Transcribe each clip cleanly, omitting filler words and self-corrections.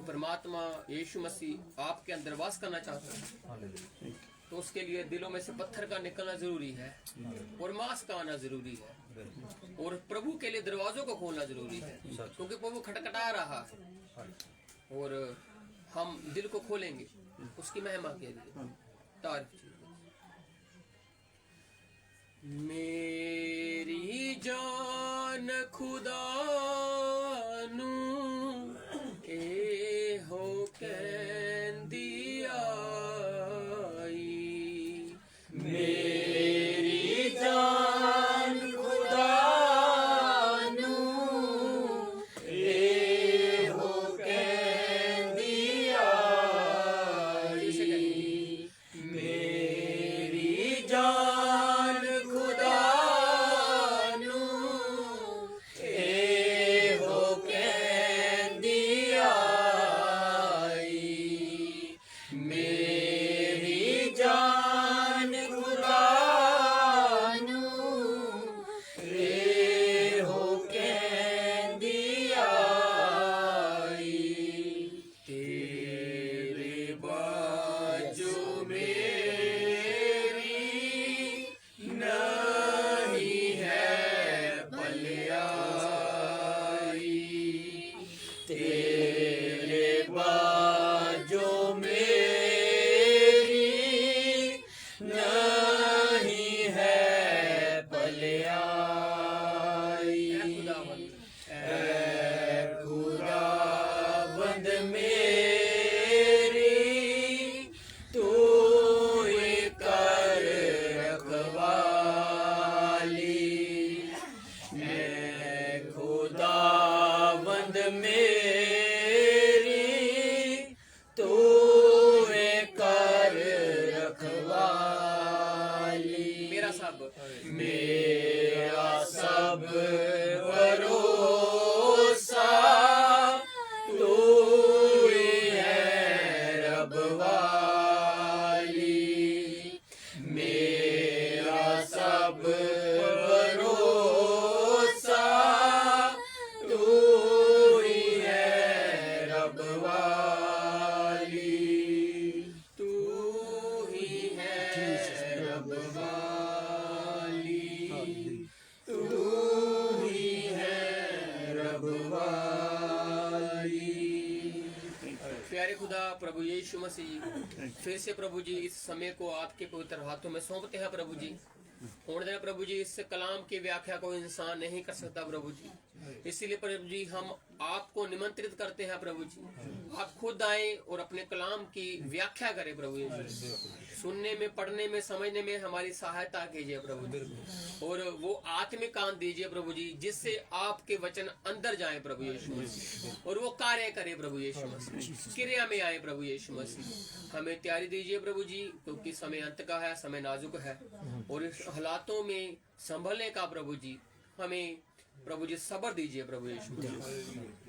तो परमात्मा यीशु मसीह आपके अंदर वास करना चाहता है, तो उसके लिए दिलों में से पत्थर का निकलना जरूरी है और मांस का आना जरूरी है और प्रभु के लिए दरवाजों को खोलना जरूरी है, क्योंकि प्रभु खटखटा रहा है और हम दिल को खोलेंगे उसकी महिमा के लिए। तारीफ मेरी जान खुदा नू ए हो कहंदी आई, मेरी जान खुदा नू ए हो कहंदी आई, मेरी जान खुदा नू ए हो कहंदी आई, मेरी जान खुदा नू ए हो कहंदी आई, तेरे बाजू मेरी नहीं है भलाई, तेरे बाजू मेरी नहीं है भलाई, ऐ खुदावंद मेरी तू ही कर रखवाली, ऐ खुदावंद मेरी तू ही कर रखवाली, मेरा सब भरोसा तू ही है रब वाली, मेरा सब भरोसा तू ही है रब वाली, तू ही है रब वाली, तू ही है रब वाली। प्यारे खुदा प्रभु यीशु मसीह, फिर से प्रभु जी इस समय को आपके पवित्र हाथों में सौंपते हैं प्रभु जी। होने देना प्रभु जी, इस कलाम की व्याख्या को इंसान नहीं कर सकता प्रभु जी, इसीलिए प्रभु जी हम आपको निमंत्रित करते हैं प्रभु जी, आप खुद आए और अपने कलाम की व्याख्या करें प्रभु यीशु, सुनने में, पढ़ने में, समझने में हमारी सहायता कीजिए प्रभु जी, और वो आत्मिक कान दीजिए प्रभु जी, जिससे आपके वचन अंदर जाए प्रभु यीशु मसीह और वो कार्य करे प्रभु यीशु मसीह, क्रिया में आए प्रभु यीशु मसीह। हमें तैयारी दीजिए प्रभु जी, क्योंकि समय अंत का है, समय नाजुक है और इस हालातों में संभलने का प्रभु जी हमें प्रभु जी सब्र दीजिए प्रभु यीशु मसीह,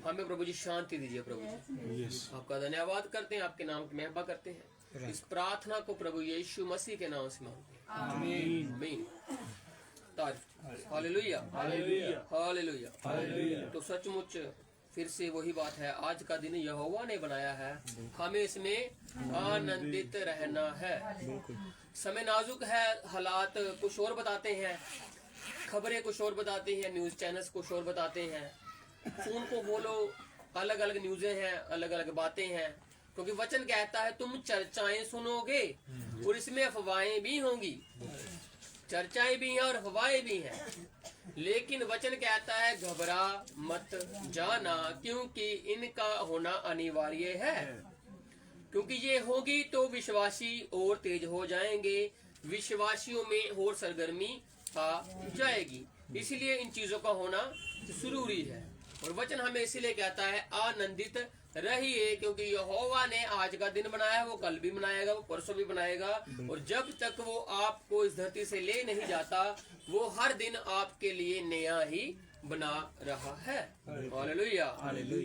हमें प्रभु जी शांति दीजिए प्रभु जी। आपका धन्यवाद करते हैं, आपके नाम की महिमा करते हैं, इस प्रार्थना को प्रभु यीशु मसीह के नाम से मांगते हैं, आमीन। Hallelujah, hallelujah, hallelujah. तो सचमुच फिर से वही बात है, आज का दिन यहोवा ने बनाया है, हमें इसमें आनंदित रहना है। समय नाजुक है, हालात कुछ और बताते हैं, खबरें कुछ और बताते हैं, न्यूज चैनल्स कुछ और बताते हैं, फोन को बोलो अलग अलग न्यूज़ें हैं, अलग अलग बातें हैं, क्योंकि वचन कहता है तुम चर्चाएं सुनोगे और इसमें अफवाहें भी होंगी, चर्चाएं भी हैं और अफवाहें भी हैं, लेकिन वचन कहता है घबरा मत जाना, क्योंकि इनका होना अनिवार्य है, क्योंकि ये होगी तो विश्वासी और तेज हो जाएंगे, विश्वासियों में और सरगर्मी आ जाएगी, इसलिए इन चीजों का होना जरूरी है। और वचन हमें इसीलिए कहता है आनंदित रहिए, क्योंकि यहोवा ने आज का दिन बनाया है, वो कल भी बनाएगा, वो परसों भी बनाएगा, और जब तक वो आपको इस धरती से ले नहीं जाता, वो हर दिन आपके लिए नया ही बना रहा है। हालेलुया।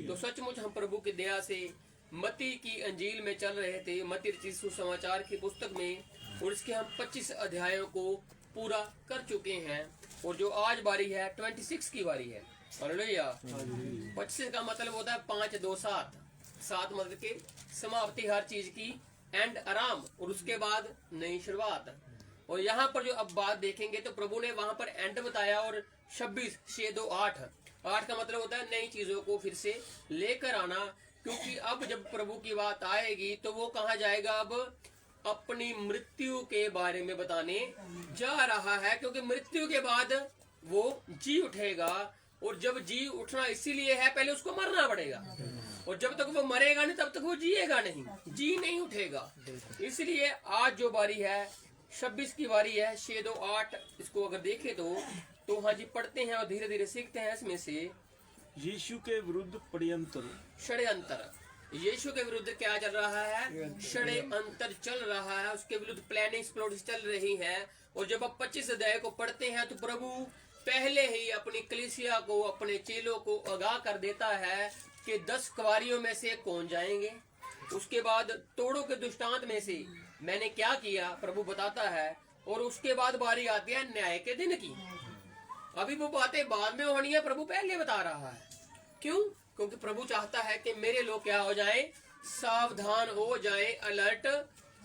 तो सचमुच हम प्रभु की दया से मत्ती की अंजील में चल रहे थे, मत्ती रचित सुसमाचार की पुस्तक में, और इसके हम 25 अध्यायों को पूरा कर चुके हैं, और जो आज बारी है 26 की बारी है। हालेलुया। 25 का मतलब होता है 5 2 7, साथ मतलब के समाप्ति हर चीज की, एंड आराम, और उसके बाद नई शुरुआत। और यहाँ पर जो अब बात देखेंगे तो प्रभु ने वहां पर एंड बताया, और 26:6-2-8 का मतलब होता है नई चीजों को फिर से लेकर आना। क्योंकि अब जब प्रभु की बात आएगी तो वो कहाँ जाएगा, अब अपनी मृत्यु के बारे में बताने जा रहा है। क्योंकि मृत्यु के बाद वो जी उठेगा, और जब जी उठना इसीलिए है, पहले उसको मरना पड़ेगा, और जब तक वो मरेगा नहीं तब तक वो जिएगा नहीं, जी नहीं उठेगा। इसलिए आज जो बारी है 26 की बारी है, 6-2-8 इसको अगर देखें तो हाँ जी पढ़ते हैं और धीरे धीरे सीखते हैं। इसमें से यीशु के विरुद्ध षड्यंतर, यीशु के विरुद्ध क्या चल रहा है, षड्यंतर चल रहा है, उसके विरुद्ध प्लानिंग प्लॉट्स चल रही है। और जब आप 25 अध्याय को पढ़ते हैं तो प्रभु पहले ही अपनी कलीसिया को, अपने चेलों को आगाह कर देता है कि 10 कुंवारियों में से कौन जाएंगे। उसके बाद तोड़ों के दृष्टांत में से मैंने क्या किया प्रभु बताता है, और उसके बाद बारी आती है न्याय के दिन की। अभी वो बातें बाद में होनी है, प्रभु पहले बता रहा है। क्यों? क्योंकि प्रभु चाहता है कि मेरे लोग क्या हो जाएं, सावधान हो जाएं, अलर्ट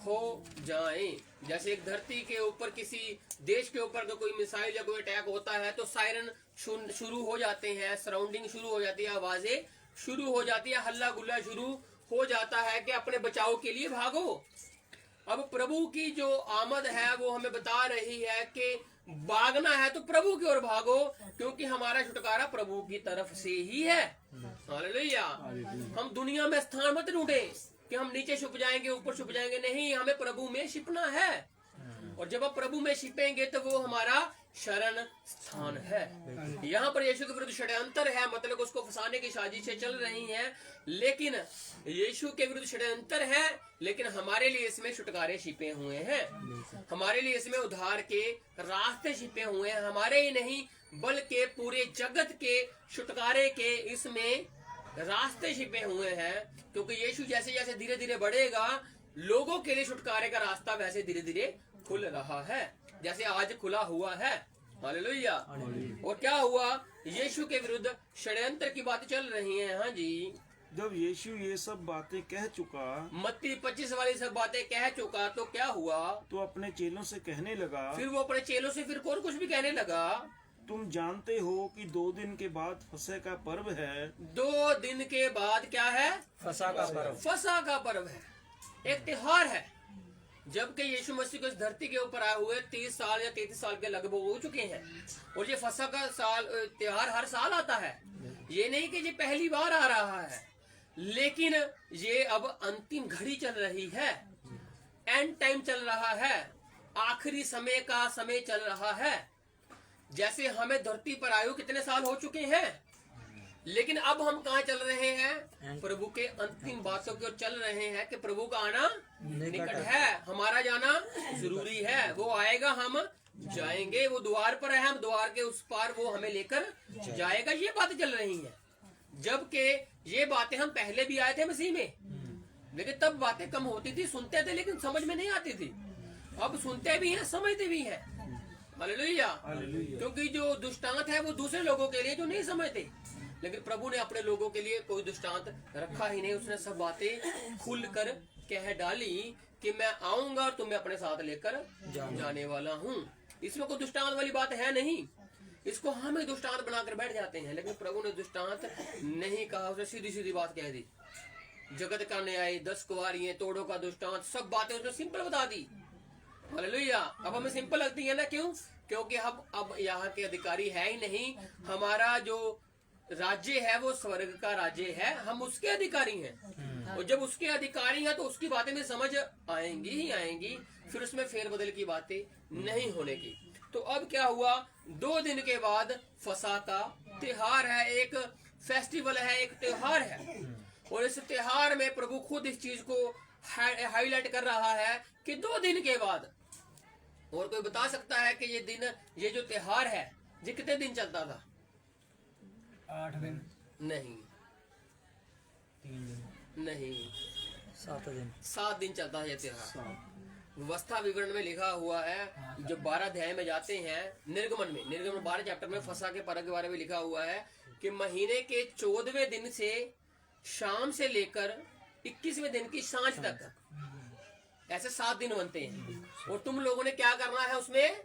हो जाएं। जैसे एक धरती के ऊपर किसी देश के ऊपर कोई मिसाइल या कोई अटैक होता है तो सायरन शुरू हो जाते हैं, सराउंडिंग शुरू हो जाती है, आवाजें शुरू हो जाती है, हल्ला गुल्ला शुरू हो जाता है कि अपने बचाव के लिए भागो। अब प्रभु की जो आमद है वो हमें बता रही है कि भागना है तो प्रभु की ओर भागो, क्योंकि हमारा छुटकारा प्रभु की तरफ से ही है। हालेलुया। हम दुनिया में स्थान मत ढूंढे कि हम नीचे छुप जाएंगे, ऊपर छुप जाएंगे, नहीं, हमें प्रभु में छिपना है। और जब आप प्रभु में छिपेंगे तो वो हमारा शरण स्थान है। यहाँ पर यीशु के विरुद्ध षड्यंतर है, मतलब उसको फंसाने की साजिशें चल रही हैं, लेकिन यीशु के विरुद्ध षड्यंतर है, लेकिन हमारे लिए इसमें छुटकारे छिपे हुए हैं, हमारे लिए इसमें उद्धार के रास्ते छिपे हुए हैं। हमारे ही नहीं बल्कि पूरे जगत के छुटकारे के इसमें रास्ते छिपे हुए हैं। क्योंकि यीशु जैसे जैसे धीरे धीरे बढ़ेगा, लोगों के लिए छुटकारे का रास्ता वैसे धीरे धीरे खुल रहा है, जैसे आज खुला हुआ है। हालेलुया। और क्या हुआ, यीशु के विरुद्ध षड्यंत्र की बातें चल रही हैं। हाँ जी, जब यीशु ये सब बातें कह चुका, मत्ती 25 वाली सब बातें कह चुका, तो क्या हुआ, तो अपने चेलों से कहने लगा, फिर वो अपने चेलों से फिर और कुछ भी कहने लगा। तुम जानते हो कि 2 दिन के बाद फसह का पर्व है। 2 दिन के बाद क्या है, फसह का पर्व, फसह का पर्व है, एक त्योहार है। जबकि यीशु मसीह को इस धरती के ऊपर आए हुए 30 साल या 33 साल के लगभग हो चुके हैं, और ये फसह का त्योहार हर साल आता है। ये नहीं कि ये पहली बार आ रहा है, लेकिन ये अब अंतिम घड़ी चल रही है, एंड टाइम चल रहा है, आखिरी समय का समय चल रहा है। जैसे हमें धरती पर आयु कितने साल हो चुके हैं, लेकिन अब हम कहाँ चल रहे हैं, प्रभु के अंतिम बातों की ओर चल रहे हैं कि प्रभु का आना निकट है, हमारा जाना जरूरी है। वो आएगा, हम जाएंगे, वो द्वार पर है, हम द्वार के उस पार वो हमें लेकर जाएगा। ये बातें चल रही हैं। जबकि ये बातें हम पहले भी आए थे मसीह में, लेकिन तब बातें कम होती थी, सुनते थे लेकिन समझ में नहीं आती थी। अब सुनते भी हैं, समझते भी हैं। हालेलुया। क्योंकि जो दृष्टांत है वो दूसरे लोगों के लिए जो नहीं समझते, लेकिन प्रभु ने अपने लोगों के लिए कोई दृष्टांत रखा ही नहीं। उसने सब बातें खुलकर कह डाली कि मैं आऊंगा और तुम्हें अपने साथ लेकर जाने वाला हूँ। इसमें कोई दृष्टांत वाली बात है नहीं, इसको हम ही दृष्टांत बनाकर बैठ जाते हैं, लेकिन प्रभु ने दृष्टांत नहीं कहा, उसने सीधी सीधी बात कह दी। जगत का न्याय, 10 कुंवारियां, तोड़ों का दृष्टांत, सब बातें उसने सिंपल बता दी। हालेलुया। अब हमें सिंपल लगती है ना, क्यों? क्योंकि हम अब यहाँ के अधिकारी है ही नहीं, हमारा जो राज्य है वो स्वर्ग का राज्य है, हम उसके अधिकारी हैं। और जब उसके अधिकारी हैं तो उसकी बातें में समझ आएंगी ही आएंगी, फिर उसमें फेरबदल की बातें नहीं होने की। तो अब क्या हुआ, 2 दिन के बाद फसह का त्योहार है, एक फेस्टिवल है, एक त्योहार है। और इस त्योहार में प्रभु खुद इस चीज को हाईलाइट कर रहा है कि 2 दिन के बाद। और कोई बता सकता है कि ये दिन, ये जो त्योहार है, ये कितने दिन चलता था? 8 दिन नहीं, 3 दिन नहीं, 7 दिन 7 दिन चलता है ये त्योहार। व्यवस्था विवरण में लिखा हुआ है, जब 12 अध्याय में जाते हैं, निर्गमन 12 चैप्टर में फसह के पर्व के बारे में लिखा हुआ है कि महीने के 14वें दिन से शाम से लेकर 21वें दिन की सांझ तक, ऐसे 7 दिन बनते हैं। और तुम लोगों ने क्या करना है उसमें?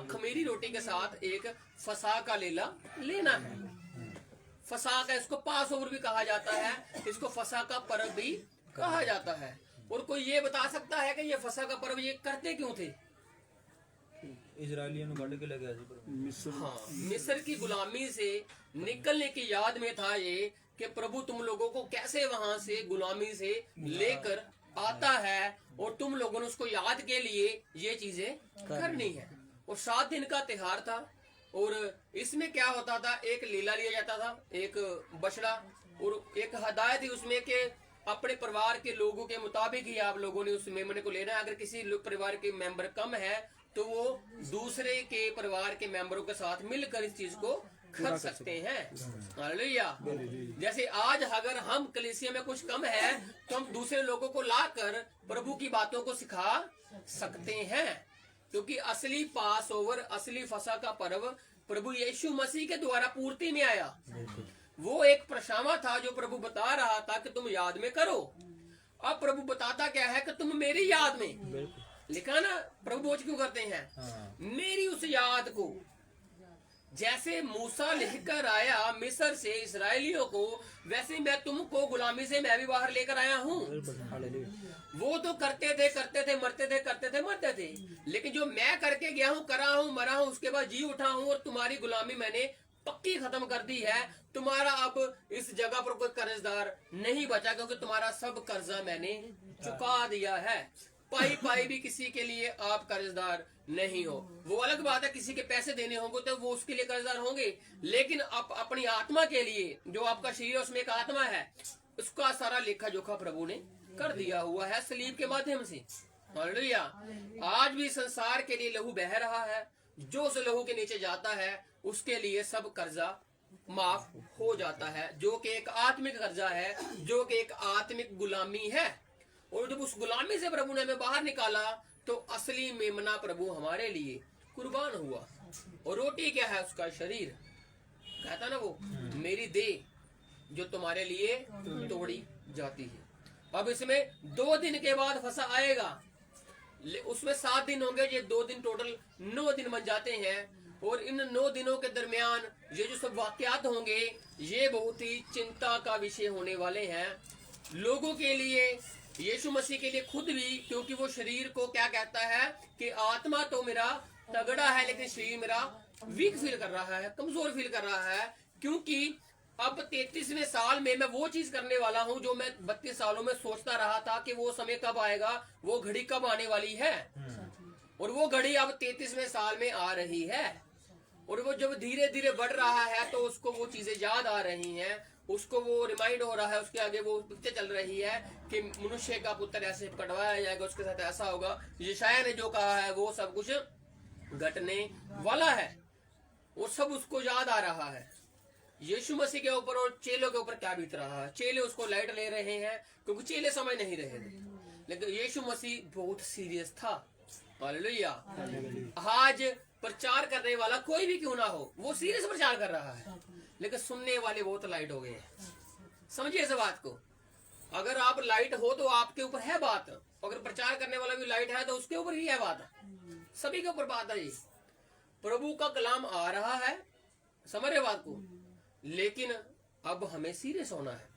खमीरी रोटी के साथ एक फसा का लेला लेना है। फसा का, इसको पास ओवर भी कहा जाता है, इसको फसा का पर्व भी कहा जाता है। और कोई ये बता सकता है कि ये फसा का पर्व ये करते क्यों थे? इजराइलियों ने बढ़ के लगे मिस्र हाँ, मिस्र की गुलामी से निकलने की याद में था ये कि प्रभु तुम लोगों को कैसे वहां से गुलामी से लेकर आता है, और तुम लोगों ने उसको याद के लिए ये चीजें करनी है। और 7 दिन का त्योहार था, और इसमें क्या होता था? एक लीला लिया जाता था, एक बछड़ा, और एक हदायत थी उसमें कि अपने परिवार के लोगों के मुताबिक ही आप लोगों ने उस मेमने को लेना है। अगर किसी परिवार के मेंबर कम है तो वो दूसरे के परिवार के मेंबरों के साथ मिलकर इस चीज को कर सकते हैं। हालेलुया। जैसे आज अगर हम कलीसिया में कुछ कम है तो हम दूसरे लोगों को लाकर प्रभु की बातों को सिखा सकते हैं, क्योंकि असली पास ओवर, असली फसा का पर्व प्रभु यीशु मसीह के द्वारा पूर्ति में आया। वो एक प्रशावा था जो प्रभु बता रहा था कि तुम याद में करो। अब प्रभु बताता क्या है कि तुम मेरी याद में, लिखा ना, प्रभु बोझ क्यों करते हैं? मेरी उस याद को, जैसे मूसा लिखकर आया मिस्र से इस्राएलियों को, वैसे मैं तुमको गुलामी से मैं भी बाहर लेकर आया हूँ। वो तो करते थे, मरते थे, करते थे, मरते थे, लेकिन जो मैं करके गया हूँ, करा हूँ, मरा हूँ, उसके बाद जी उठा हूँ, और तुम्हारी गुलामी मैंने पक्की खत्म कर दी है। तुम्हारा अब इस जगह पर कोई कर्जदार नहीं बचा, क्योंकि तुम्हारा सब कर्जा मैंने चुका दिया है। पाई भी किसी के लिए आप कर्जदार नहीं हो। वो अलग बात है, किसी के पैसे देने होंगे तो वो उसके लिए कर्जदार होंगे, लेकिन आप अपनी आत्मा के लिए, जो आपका शरीर है उसमें एक आत्मा है, उसका सारा लेखा जोखा प्रभु ने कर दिया हुआ है सलीब के माध्यम से। हालेलुया। आज भी संसार के लिए लहू बह रहा है, जो उस लहू के नीचे जाता है उसके लिए सब कर्जा माफ हो जाता है, जो कि एक आत्मिक कर्जा है, जो कि एक आत्मिक गुलामी है। और जब उस गुलामी से प्रभु ने हमें बाहर निकाला तो असली मेमना प्रभु हमारे लिए कुर्बान हुआ। और रोटी क्या है? उसका शरीर। कहता ना वो, मेरी देह जो तुम्हारे लिए तोड़ी जाती है। अब इसमें 2 दिन के बाद फसा आएगा, उसमें 7 दिन होंगे, ये 2 दिन टोटल 9 दिन बन जाते हैं। और इन 9 दिनों के दरमियान ये जो सब वाकयात होंगे, ये बहुत ही चिंता का विषय होने वाले हैं लोगों के लिए, यीशु मसीह के लिए खुद भी, क्योंकि वो शरीर को क्या कहता है कि आत्मा तो मेरा तगड़ा है, लेकिन शरीर मेरा वीक फील कर रहा है, कमजोर फील कर रहा है, क्योंकि अब 33वें साल में मैं वो चीज करने वाला हूं जो मैं 32 सालों में सोचता रहा था कि वो समय कब आएगा, वो घड़ी कब आने वाली है। और वो घड़ी अब 33वें साल में आ रही है, और वो जब धीरे धीरे बढ़ रहा है तो उसको वो चीजें याद आ रही हैं, उसको वो रिमाइंड हो रहा है, उसके आगे वो पिक्चर चल रही है कि मनुष्य का पुत्र ऐसे कटवाया जाएगा, उसके साथ ऐसा होगा। यशायाह ने जो कहा है वो सब कुछ घटने वाला है, वो सब उसको याद आ रहा है। यीशु मसीह के ऊपर और चेलों के ऊपर क्या बीत रहा है? चेले उसको लाइट ले रहे हैं क्योंकि चेले समझ नहीं रहे थे, लेकिन यीशु मसीह बहुत सीरियस था। हालेलुया। आज प्रचार करने वाला कोई भी क्यों ना हो, वो सीरियस प्रचार कर रहा है, लेकिन सुनने वाले बहुत लाइट हो गए हैं। समझिए इस बात को। अगर आप लाइट हो तो आपके ऊपर है बात, अगर प्रचार करने वाला भी लाइट है तो उसके ऊपर ही है बात, सभी के ऊपर बात है। प्रभु का कलाम आ रहा है, समझ रहे बात को, लेकिन अब हमें सीरियस होना है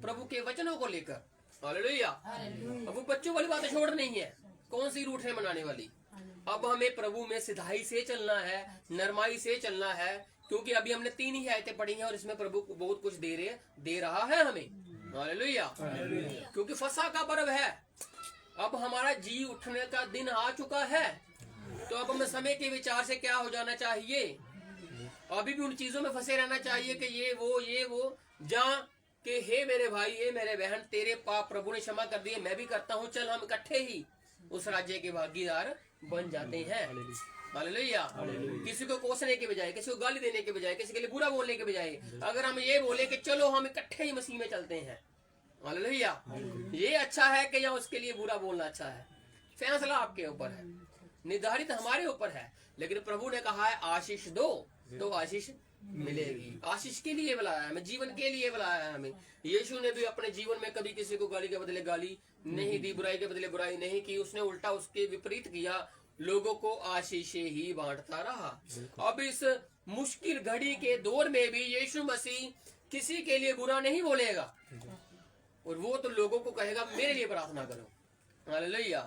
प्रभु के वचनों को लेकर। हालेलुया। अब वो बच्चों वाली बातें छोड़ नहीं है, कौन सी रूठ है मनाने वाली। अब हमें प्रभु में सिधाई से चलना है, नरमाई से चलना है, क्योंकि अभी हमने 3 ही आयतें पढ़ी हैं और इसमें प्रभु बहुत कुछ दे रहा है हमें। हालेलुया। क्योंकि फसह का पर्व है, अब हमारा जी उठने का दिन आ चुका है, तो अब हमें समय के विचार से क्या हो जाना चाहिए, अभी भी उन चीजों में फंसे रहना चाहिए कि ये वो जहाँ के हे मेरे भाई, हे मेरे बहन, तेरे पाप प्रभु ने क्षमा कर दिए, मैं भी करता हूँ, चल हम इकट्ठे ही उस राज्य के भागीदार बन जाते हैं। हालेलुया। किसी को कोसने के बजाय, किसी को गाली देने के बजाय, किसी के लिए बुरा बोलने के बजाय, अगर हम ये बोले कि चलो हम इकट्ठे ही मसीह में चलते हैं, हालेलुया, ये अच्छा है कि या उसके लिए बुरा बोलना अच्छा है, फैसला आपके ऊपर है, निर्धारित हमारे ऊपर है। लेकिन प्रभु ने कहा है आशीष दो तो आशीष मिलेगी। आशीष के लिए बुलाया है हमें, जीवन के लिए बुलाया है हमें। यीशु ने भी अपने जीवन में कभी किसी को गाली के बदले गाली नहीं दी, बुराई के बदले बुराई नहीं की। उसने उल्टा उसके विपरीत किया, लोगों को आशीषें ही बांटता रहा। अब इस मुश्किल घड़ी के दौर में भी यीशु मसीह किसी के लिए बुरा नहीं बोलेगा, और वो तो लोगों को कहेगा मेरे लिए प्रार्थना करो। हालेलुया।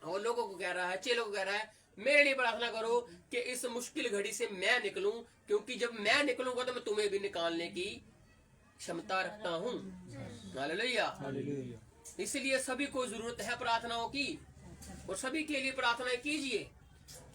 और लोगों को कह रहा है, चेलों को कह रहा है मेरे लिए प्रार्थना करो कि इस मुश्किल घड़ी से मैं निकलूं, क्योंकि जब मैं निकलूंगा तो मैं तुम्हें भी निकालने की क्षमता रखता हूँ। हालेलुया। इसलिए सभी को जरूरत है प्रार्थनाओं की, और सभी के लिए प्रार्थना कीजिए।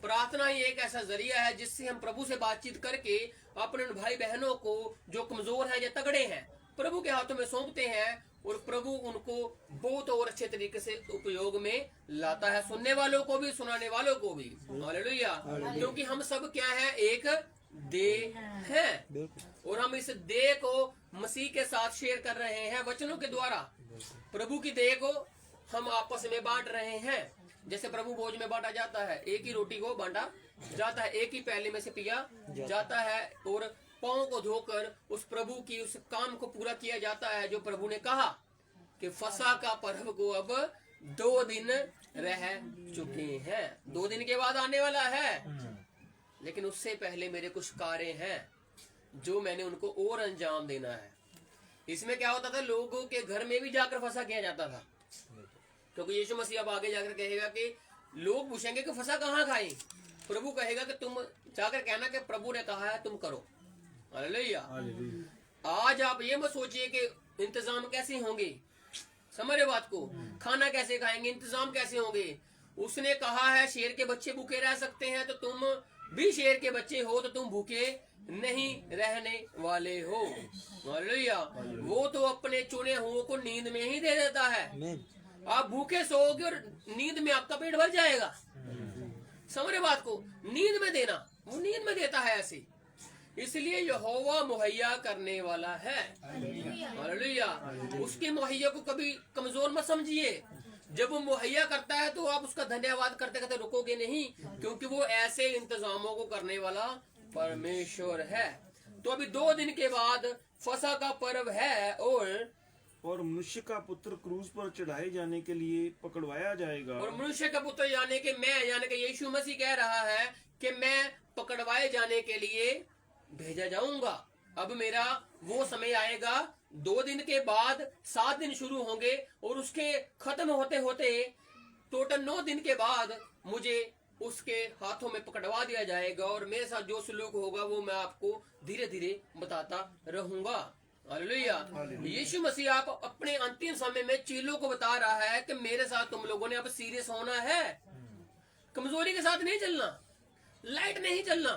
प्रार्थना ही एक ऐसा जरिया है जिससे हम प्रभु से बातचीत करके अपने उन भाई बहनों को जो कमजोर हैं या तगड़े हैं प्रभु के हाथों में सौंपते हैं, और प्रभु उनको बहुत और अच्छे तरीके से उपयोग में लाता है, सुनने वालों को भी, सुनाने वालों को भी। हालेलुया। क्योंकि हम सब क्या है, एक देह है, और हम इस देह को मसीह के साथ शेयर कर रहे हैं वचनों के द्वारा। प्रभु की देह को हम आपस में बांट रहे हैं, जैसे प्रभु भोज में बांटा जाता है, एक ही रोटी को बांटा जाता है, एक ही प्याले में से पिया जाता है, और पांव को धोकर उस प्रभु की उस काम को पूरा किया जाता है जो प्रभु ने कहा कि फसह का पर्व को अब 2 दिन रह चुके हैं, 2 दिन के बाद आने वाला है, लेकिन उससे पहले मेरे कुछ कार्य हैं जो मैंने उनको और अंजाम देना है। इसमें क्या होता था, लोगों के घर में भी जाकर फसह किया जाता था, क्योंकि यीशु मसीह अब आगे जाकर कहेगा कि लोग पूछेंगे कि फसह कहाँ खाएं, प्रभु कहेगा कि तुम जाकर कहना कि प्रभु ने कहा है तुम करो। हालेलुया। आज आप ये मत सोचिए कि इंतजाम कैसे होंगे, समझ रहे बात को, खाना कैसे खाएंगे, इंतजाम कैसे होंगे। उसने कहा है शेर के बच्चे भूखे रह सकते हैं, तो तुम भी शेर के बच्चे हो, तो तुम भूखे नहीं रहने वाले हो। हालेलुया। वो तो अपने चुने हुओं को नींद में ही दे देता है। आप भूखे सोओगे और नींद में आपका पेट भर जाएगा। समझ रहे बात को, नींद में देना, वो नींद में देता है ऐसे। इसलिए यहोवा मुहैया करने वाला है। हालेलुया। उसके मुहैया को कभी कमजोर मत समझिए। जब वो मुहैया करता है तो आप उसका धन्यवाद करते करते रुकोगे नहीं, क्योंकि वो ऐसे इंतजामों को करने वाला परमेश्वर है। तो अभी 2 दिन के बाद फसह का पर्व है, और मनुष्य का पुत्र क्रूस पर चढ़ाए जाने के लिए पकड़वाया जाएगा। और मनुष्य का पुत्र यानी कि यीशु मसीह कह रहा है कि मैं पकड़वाए जाने के लिए भेजा जाऊंगा। अब मेरा वो समय आएगा, 2 दिन के बाद 7 दिन शुरू होंगे, और उसके खत्म होते होते टोटल 9 दिन के बाद मुझे उसके हाथों में पकड़वा दिया जाएगा, और मेरे साथ जो सलूक होगा वो मैं आपको धीरे धीरे बताता रहूंगा। हालेलुया। यीशु मसीह आप अपने अंतिम समय में चेलों को बता रहा है कि मेरे साथ तुम लोगों ने अब सीरियस होना है, कमजोरी के साथ नहीं चलना, लाइट नहीं चलना,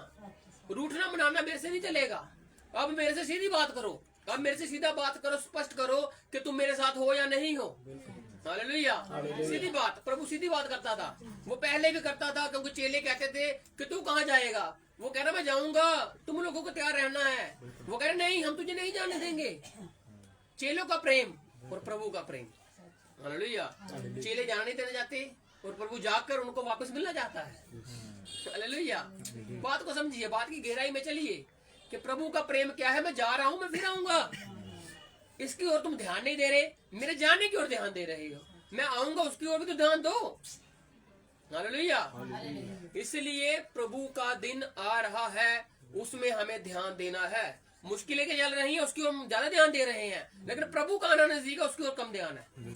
रूठना बनाना मेरे से नहीं चलेगा। अब मेरे से सीधी बात करो, अब मेरे से सीधा बात करो, स्पष्ट करो कि तुम मेरे साथ हो या नहीं हो। हालेलुया। सीधी बात, प्रभु सीधी बात करता था, वो पहले भी करता था, क्योंकि चेले कहते थे कि तू कहाँ जाएगा, वो कह रहा मैं जाऊंगा, तुम लोगों को तैयार रहना है। वो कह रहे नहीं, हम तुझे नहीं जाने देंगे। चेलों का प्रेम और प्रभु का प्रेम। हालेलुया। चेले जाना नहीं देना चाहते, और प्रभु जाकर उनको वापस मिलना चाहता है। हालेलुया। बात को समझिए, बात की गहराई में चलिए कि प्रभु का प्रेम क्या है। मैं जा रहा हूं, मैं फिर आऊंगा, इसकी ओर तुम ध्यान नहीं दे रहे, मेरे जाने की ओर ध्यान दे रहे हो। मैं आऊंगा, उसकी ओर भी तो ध्यान दो। हालेलुया। इसलिए प्रभु का दिन आ रहा है, उसमें हमें ध्यान देना है। मुश्किलें के चल रही हैं, उसकी ओर हम ज्यादा ध्यान दे रहे हैं, लेकिन प्रभु का आना नजदीक है, उसकी ओर कम ध्यान है।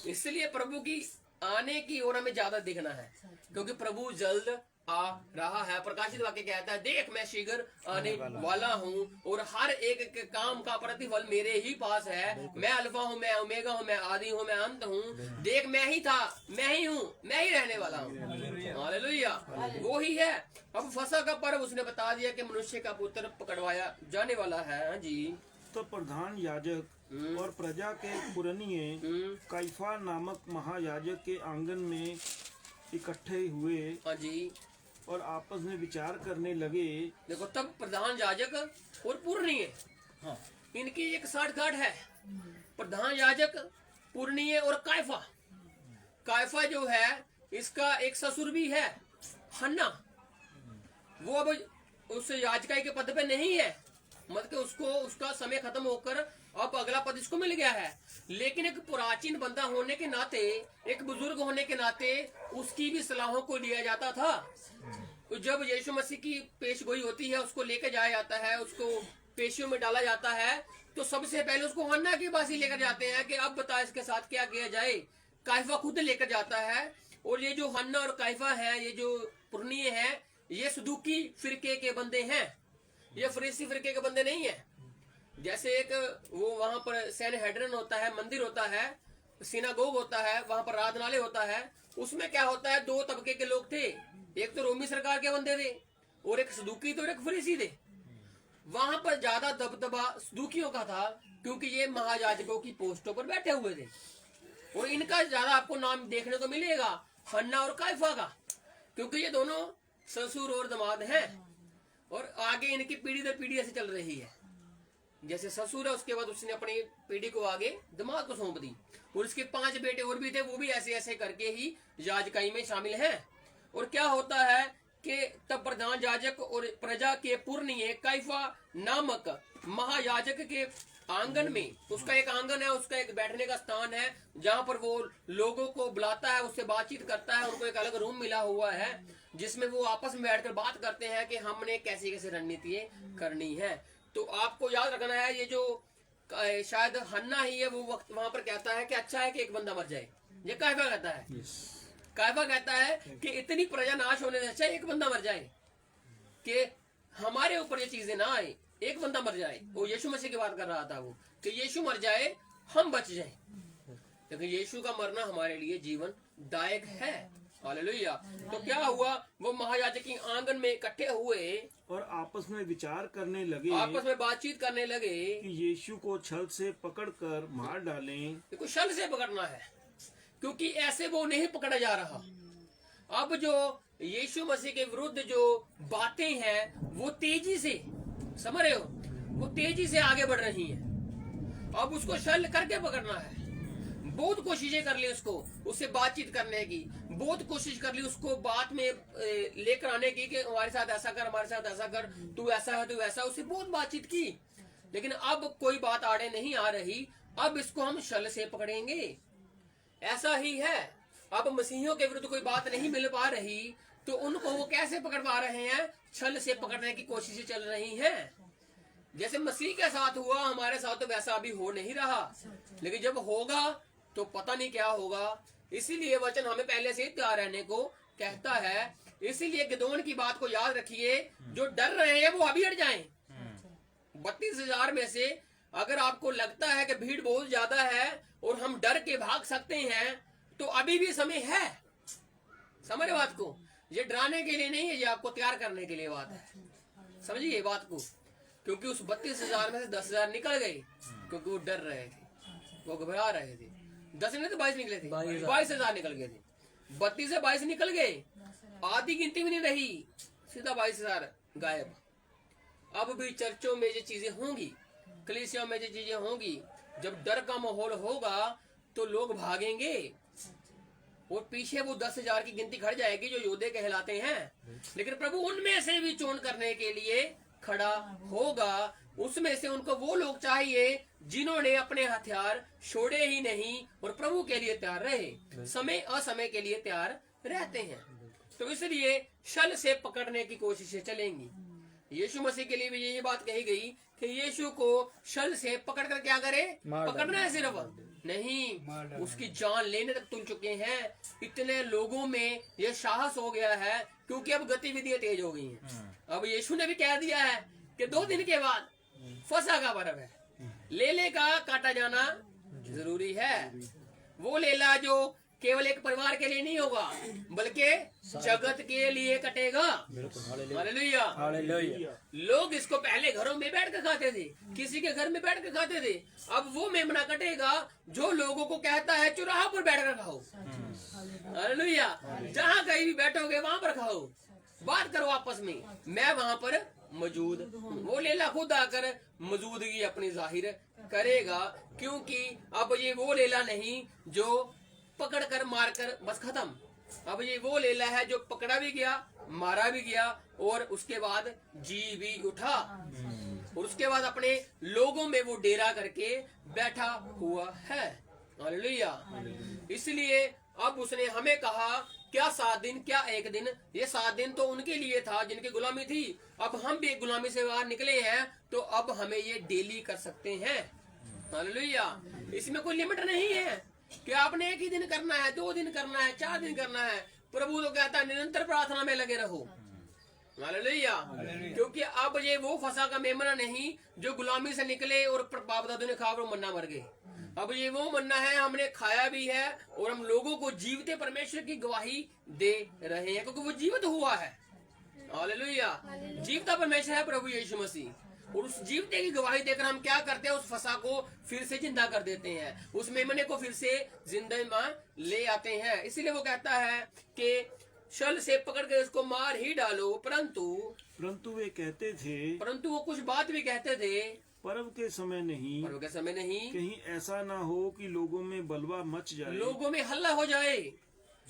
इसलिए प्रभु की आने की ओर हमें ज्यादा देखना है, क्योंकि प्रभु जल्द आ रहा है। प्रकाशित वाक्य कहता है, देख मैं शीघ्र आने वाला हूँ, और हर एक के काम का प्रतिफल मेरे ही पास है। मैं अल्फा हूँ, मैं ओमेगा हूँ, मैं आदि हूँ, मैं अंत हूँ। देख मैं ही था, मैं ही हूँ, मैं ही रहने वाला हूँ। हालेलुया। वो ही है। अब फसह का पर्व उसने बता दिया कि मनुष्य का पुत्र पकड़वाया जाने वाला है। जी। तो प्रधान याजक और प्रजा के पुरनिये काइफा नामक महायाजक के आंगन में इकट्ठे हुए। हाँ जी। और आपस में विचार करने लगे। देखो, तब प्रधान याजक और पुरनिये, हाँ, इनकी एक साठगांठ है। प्रधान याजक, पुरनिये और काइफा। काइफा जो है, इसका एक ससुर भी है, हन्ना। वो अब उस याजकाई के पद पे नहीं है, मतलब कि उसको उसका समय खत्म होकर अब अगला पद इसको मिल गया है। लेकिन एक प्राचीन बंदा होने के नाते, एक बुजुर्ग होने के नाते उसकी भी सलाहों को लिया जाता था। तो जब यीशु मसीह की पेशगोई होती है, उसको लेकर जाया जाता है, उसको पेशियों में डाला जाता है, तो सबसे पहले उसको हन्ना के पास ही लेकर जाते हैं कि अब बता इसके साथ क्या किया जाए। काइफा खुद लेकर जाता है। और ये जो हन्ना और काइफा है, ये जो पुरनिये हैं, ये सदूकी फिरके के बंदे हैं, ये फरीसी फिरके के बंदे नहीं है। जैसे एक वो वहां पर सैनहेड्रिन होता है, मंदिर होता है, सिनागोग होता है, वहां पर आराधनालय होता है। उसमें क्या होता है, दो तबके के लोग थे, एक तो रोमी सरकार के बंदे थे और एक सदूकी थे और एक फरीसी थे। वहां पर ज्यादा दबदबा सदूकियों का था, क्योंकि ये महायाजकों की पोस्टों पर बैठे हुए थे। और इनका ज्यादा आपको नाम देखने को मिलेगा, हन्ना और काइफा का, क्योंकि ये दोनों ससुर और दामाद हैं। और आगे इनकी पीढ़ी दर पीढ़ी ऐसे चल रही है। जैसे ससुर है, उसके बाद उसने अपनी पीढ़ी को आगे दामाद को सौंप दी। और उसके 5 बेटे और भी थे, वो भी ऐसे ऐसे करके ही याजकाई में शामिल हैं। और क्या होता है कि तब प्रधान याजक और प्रजा के पुरनिये काइफा नामक महायाजक के आंगन में, उसका एक आंगन है, उसका एक बैठने का स्थान है, जहां पर वो लोगों को बुलाता है, उससे बातचीत करता है। उनको एक अलग रूम मिला हुआ है जिसमें वो आपस में बैठकर बात करते हैं कि हमने कैसे कैसे रणनीति करनी है। तो आपको याद रखना है, ये जो शायद हन्ना ही है, वो वक्त वहां पर कहता है कि अच्छा है कि एक बंदा मर जाए। ये काइफा कहता है, काइफा कहता है कि इतनी प्रजा नाश होने से अच्छा एक बंदा मर जाए, कि हमारे ऊपर ये चीजें ना आए, एक बंदा मर जाए। वो यीशु मसीह की बात कर रहा था, वो कि यीशु मर जाए हम बच जाए। लेकिन यीशु का मरना हमारे लिए जीवन दायक है। हालेलुया। तो क्या हुआ, वो महायाजक के आंगन में इकट्ठे हुए और आपस में विचार करने लगे, आपस में बातचीत करने लगे कि यीशु को छल से पकड़कर मार डालें। देखो, छल से पकड़ना है, क्योंकि ऐसे वो नहीं पकड़ा जा रहा। अब जो यीशु मसीह के विरुद्ध जो बातें हैं, वो तेजी से, समझ रहे हो, वो तेजी से आगे बढ़ रही हैं। अब उसको छल करके पकड़ना है। बहुत कोशिशें कर ली उससे बातचीत करने की, बहुत कोशिश कर ली उसको बात में लेकर आने की कि हमारे साथ ऐसा कर, हमारे साथ ऐसा कर, तू ऐसा है, तू ऐसा, उससे बहुत बातचीत की। लेकिन अब कोई बात आड़े नहीं आ रही। अब इसको हम छल से पकड़ेंगे। ऐसा ही है, अब मसीहियों के विरुद्ध कोई बात नहीं मिल पा रही, तो उनको वो कैसे पकड़ पा रहे हैं? छल से पकड़ने की कोशिशें चल रही हैं। जैसे मसीह के साथ हुआ, हमारे साथ तो वैसा अभी हो नहीं रहा, लेकिन जब होगा तो पता नहीं क्या होगा। इसीलिए वचन हमें पहले से तैयार रहने को कहता है। इसीलिए गिदोन की बात को याद रखिए, जो डर रहे हैं वो अभी हट जाएं। 32,000 में से अगर आपको लगता है कि भीड़ बहुत ज्यादा है और हम डर के भाग सकते हैं, तो अभी भी समय है। समझ बात को, ये डराने के लिए नहीं है, ये आपको तैयार करने के लिए बात है। समझिए ये बात को, क्योंकि उस 32,000 में से 10,000 निकल गए, क्योंकि वो डर रहे थे, वो घबरा रहे थे। 10 नहीं तो 22 निकले थे, 22,000 निकल गए थे। 32 से 22 निकल गए, आधी गिनती भी नहीं रही, सीधा 22,000 गायब। अब भी चर्चों में ये चीजें होंगी, कलीसिया में ये चीजें होंगी। जब डर का माहौल होगा तो लोग भागेंगे और पीछे वो 10,000 की गिनती घट जाएगी जो योद्धे कहलाते हैं। लेकिन प्रभु उनमें से भी चुन करने के लिए खड़ा होगा। उसमें से उनको वो लोग चाहिए जिन्होंने अपने हथियार छोड़े ही नहीं और प्रभु के लिए तैयार रहे, समय असमय के लिए तैयार रहते हैं। तो इसलिए छल से पकड़ने की कोशिशें चलेंगी। यीशु मसीह के लिए भी यही बात कही गई कि यीशु को छल से पकड़ कर क्या करे? पकड़ना है सिर्फ नहीं, उसकी जान लेने तक तुल चुके हैं। इतने लोगों में ये साहस हो गया है, क्योंकि अब गतिविधियां तेज हो गई हैं। अब यीशु ने भी कह दिया है कि 2 दिन के बाद फसह का पर्व है, लेले का काटा जाना जरूरी है। वो लेला जो केवल एक परिवार के लिए नहीं होगा, बल्कि जगत के लिए कटेगा। Hallelujah, hallelujah. लोग इसको पहले घरों में बैठ कर खाते थे, किसी के घर में बैठ कर खाते थे। अब वो मेमना कटेगा जो लोगों को कहता है चौराहा पर बैठ कर खाओ। हालेलुया, जहाँ कहीं भी बैठोगे वहां पर खाओ, बात करो आपस में, मैं वहां पर मौजूद हूँ। वो लेला खुद आकर मौजूदगी अपनी जाहिर करेगा, क्योंकि अब ये वो लेला नहीं जो पकड़ कर मार कर बस खत्म। अब ये वो लेला है जो पकड़ा भी गया, मारा भी गया और उसके बाद जी भी उठा और उसके बाद अपने लोगों में वो डेरा करके बैठा हुआ है। हालेलुया। इसलिए अब उसने हमें कहा क्या 7 दिन क्या 1 दिन, ये 7 दिन तो उनके लिए था जिनकी गुलामी थी। अब हम भी गुलामी से बाहर निकले हैं तो अब हमें ये डेली कर सकते हैं। हालेलुया। इसमें कोई लिमिट नहीं है कि आपने 1 ही दिन करना है, 2 दिन करना है, 4 दिन करना है। प्रभु तो कहता है निरंतर प्रार्थना में लगे रहो। हालेलुया। क्योंकि अब ये वो फसा का मेमना नहीं जो गुलामी से निकले और बाप दादू ने खा मन्ना मर गए। अब ये वो मन्ना है हमने खाया भी है और हम लोगों को जीवते परमेश्वर की गवाही दे रहे हैं क्योंकि वो जीवित हुआ है। हालेलुया। जीवता परमेश्वर है प्रभु यीशु मसीह और उस जीवते की गवाही देकर हम क्या करते हैं, उस फसा को फिर से जिंदा कर देते हैं, उस मेमने को फिर से जिंदा में ले आते हैं। इसीलिए वो कहता है कि छल से पकड़ के उसको मार ही डालो, परंतु वे कहते थे, परंतु वो कुछ बात भी कहते थे, पर्व के समय नहीं, पर्व के समय नहीं, कहीं ऐसा ना हो कि लोगों में बलवा मच जाए, लोगों में हल्ला हो जाए।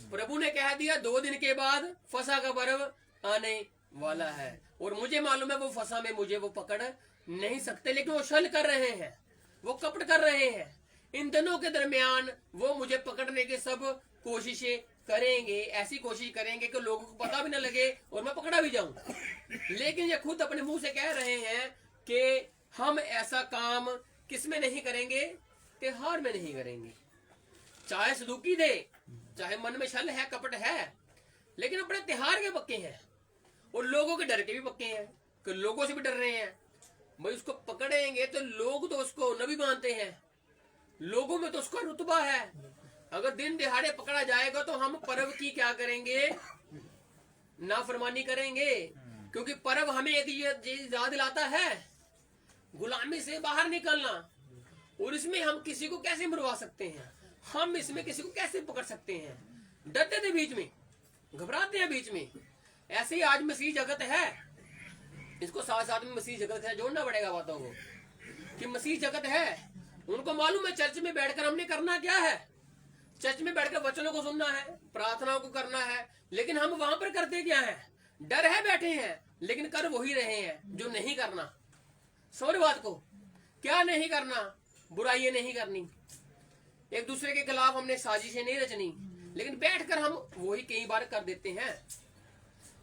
प्रभु ने कह दिया 2 दिन के बाद फसा का पर्व आने वाला है और मुझे मालूम है वो फसा में मुझे वो पकड़ नहीं सकते, लेकिन वो छल कर रहे हैं, वो कपट कर रहे हैं। इन दिनों के दरमियान वो मुझे पकड़ने की सब कोशिशें करेंगे, ऐसी कोशिश करेंगे कि लोगों को पता भी न लगे और मैं पकड़ा भी जाऊं। लेकिन ये खुद अपने मुंह से कह रहे हैं कि हम ऐसा काम किसमें नहीं करेंगे, त्योहार में नहीं करेंगे। चाहे सदुकी दे, चाहे मन में छल है, कपट है, लेकिन अपने त्योहार के पक्के हैं और लोगों के डर के भी पक्के हैं कि लोगों से भी डर रहे हैं। भाई उसको पकड़ेंगे तो लोग तो उसको नबी मानते हैं, लोगों में तो उसका रुतबा है। अगर दिन दिहाड़े पकड़ा जाएगा तो हम पर्व की क्या करेंगे, नाफरमानी करेंगे। क्योंकि पर्व हमें एक चीज याद दिलाता है, गुलामी से बाहर निकलना। और इसमें हम किसी को कैसे मरवा सकते हैं, हम इसमें किसी को कैसे पकड़ सकते हैं। डरते थे बीच में, घबराते हैं बीच में। ऐसे ही आज मसीह जगत है, इसको साथ साथ में मसीह जगत है जोड़ना पड़ेगा बातों को कि मसीह जगत है। उनको मालूम है चर्च में बैठकर हमने करना क्या है, चर्च में बैठकर वचनों को सुनना है, प्रार्थनाओं को करना है। लेकिन हम वहां पर करते क्या है, डर है बैठे हैं, लेकिन कर वही रहे हैं जो नहीं करना। समझ बात को, क्या नहीं करना, बुराइयां नहीं करनी, एक दूसरे के खिलाफ हमने साजिशें नहीं रचनी, लेकिन बैठकर हम वही कई बार कर देते हैं।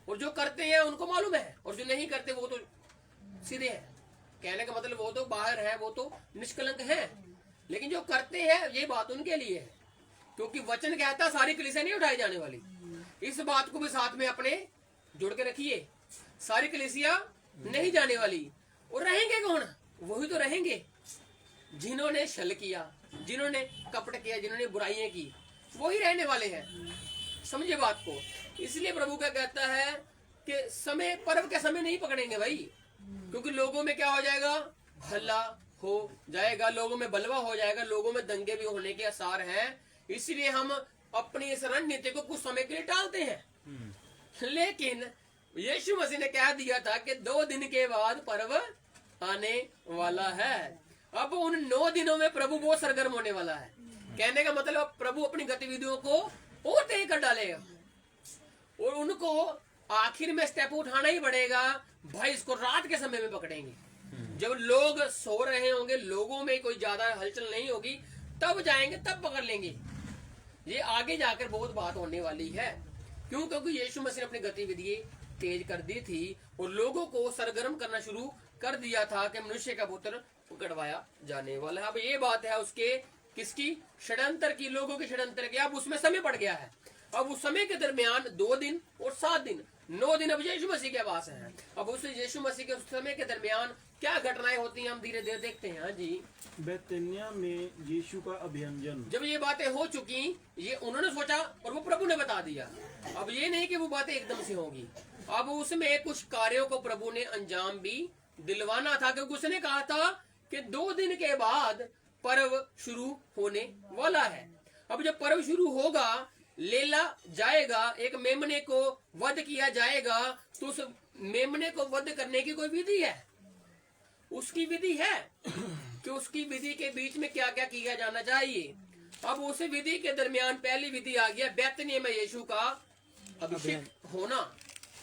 और जो करते हैं उनको मालूम है और जो नहीं करते वो तो सीधे हैं। कहने का मतलब वो तो बाहर है, वो तो निष्कलंक है, लेकिन जो करते हैं ये बात उनके लिए है। क्योंकि वचन कहता सारी कलीसिया नहीं उठाई जाने वाली। इस बात को भी साथ में अपने जोड़ के रखिए, सारी कलीसिया नहीं जाने वाली। और रहेंगे कौन, वही तो रहेंगे जिन्होंने छल किया, जिन्होंने कपट किया, जिन्होंने बुराइयां की, वही रहने वाले हैं। समझे बात को। इसलिए प्रभु क्या कहता है कि समय, पर्व के समय नहीं पकड़ेंगे भाई, क्योंकि लोगों में क्या हो जाएगा, हल्ला हो जाएगा, लोगों में बलवा हो जाएगा, लोगों में दंगे भी होने के आसार हैं। इसलिए हम अपनी इस रणनीति को कुछ समय के लिए टालते हैं। लेकिन यीशु मसीह ने कह दिया था कि 2 दिन के बाद पर्व आने वाला है। अब उन 9 दिनों में प्रभु बहुत सरगर्म होने वाला है। कहने का मतलब प्रभु अपनी गतिविधियों को और तेज कर डालेगा और उनको आखिर में स्टेप उठाना ही पड़ेगा। भाई इसको रात के समय में पकड़ेंगे, जब लोग सो रहे होंगे, लोगों में कोई ज्यादा हलचल नहीं होगी, तब जाएंगे, तब पकड़ लेंगे। ये आगे जाकर बहुत बात होने वाली है। क्यों? क्योंकि यीशु मसीह ने अपनी गतिविधि तेज कर दी थी और लोगों को सरगर्म करना शुरू कर दिया था कि मनुष्य का पुत्र पकड़वाया जाने वाला है। अब ये बात है उसके किसकी, षड्यंत्र की, लोगों के षड्यंत्र की। अब उसमें समय पड़ गया है। अब उस समय के दरमियान 2 दिन और 7 दिन, 9 दिन अब यीशु मसीह के पास है। अब उस यीशु मसीह के उस समय के दरमियान क्या घटनाएं होती हैं हम धीरे धीरे देखते हैं। हाँ जी। बैतनिया में यीशु का अभियंजन। जब ये बातें हो चुकी, ये उन्होंने सोचा और वो प्रभु ने बता दिया। अब ये नहीं कि वो बातें एकदम से होंगी, अब उसमें कुछ कार्यों को प्रभु ने अंजाम भी दिलवाना था। क्योंकि उसने कहा था कि 2 दिन के बाद पर्व शुरू होने वाला है। अब जब पर्व शुरू होगा, लेला जाएगा, एक मेमने को वध किया जाएगा, तो उस मेमने को वध करने की कोई विधि है, उसकी विधि है कि उसकी विधि के बीच में क्या क्या किया जाना चाहिए। अब उस विधि के दरमियान पहली विधि आ गया बैतनिया में यीशु का अभिषेक होना।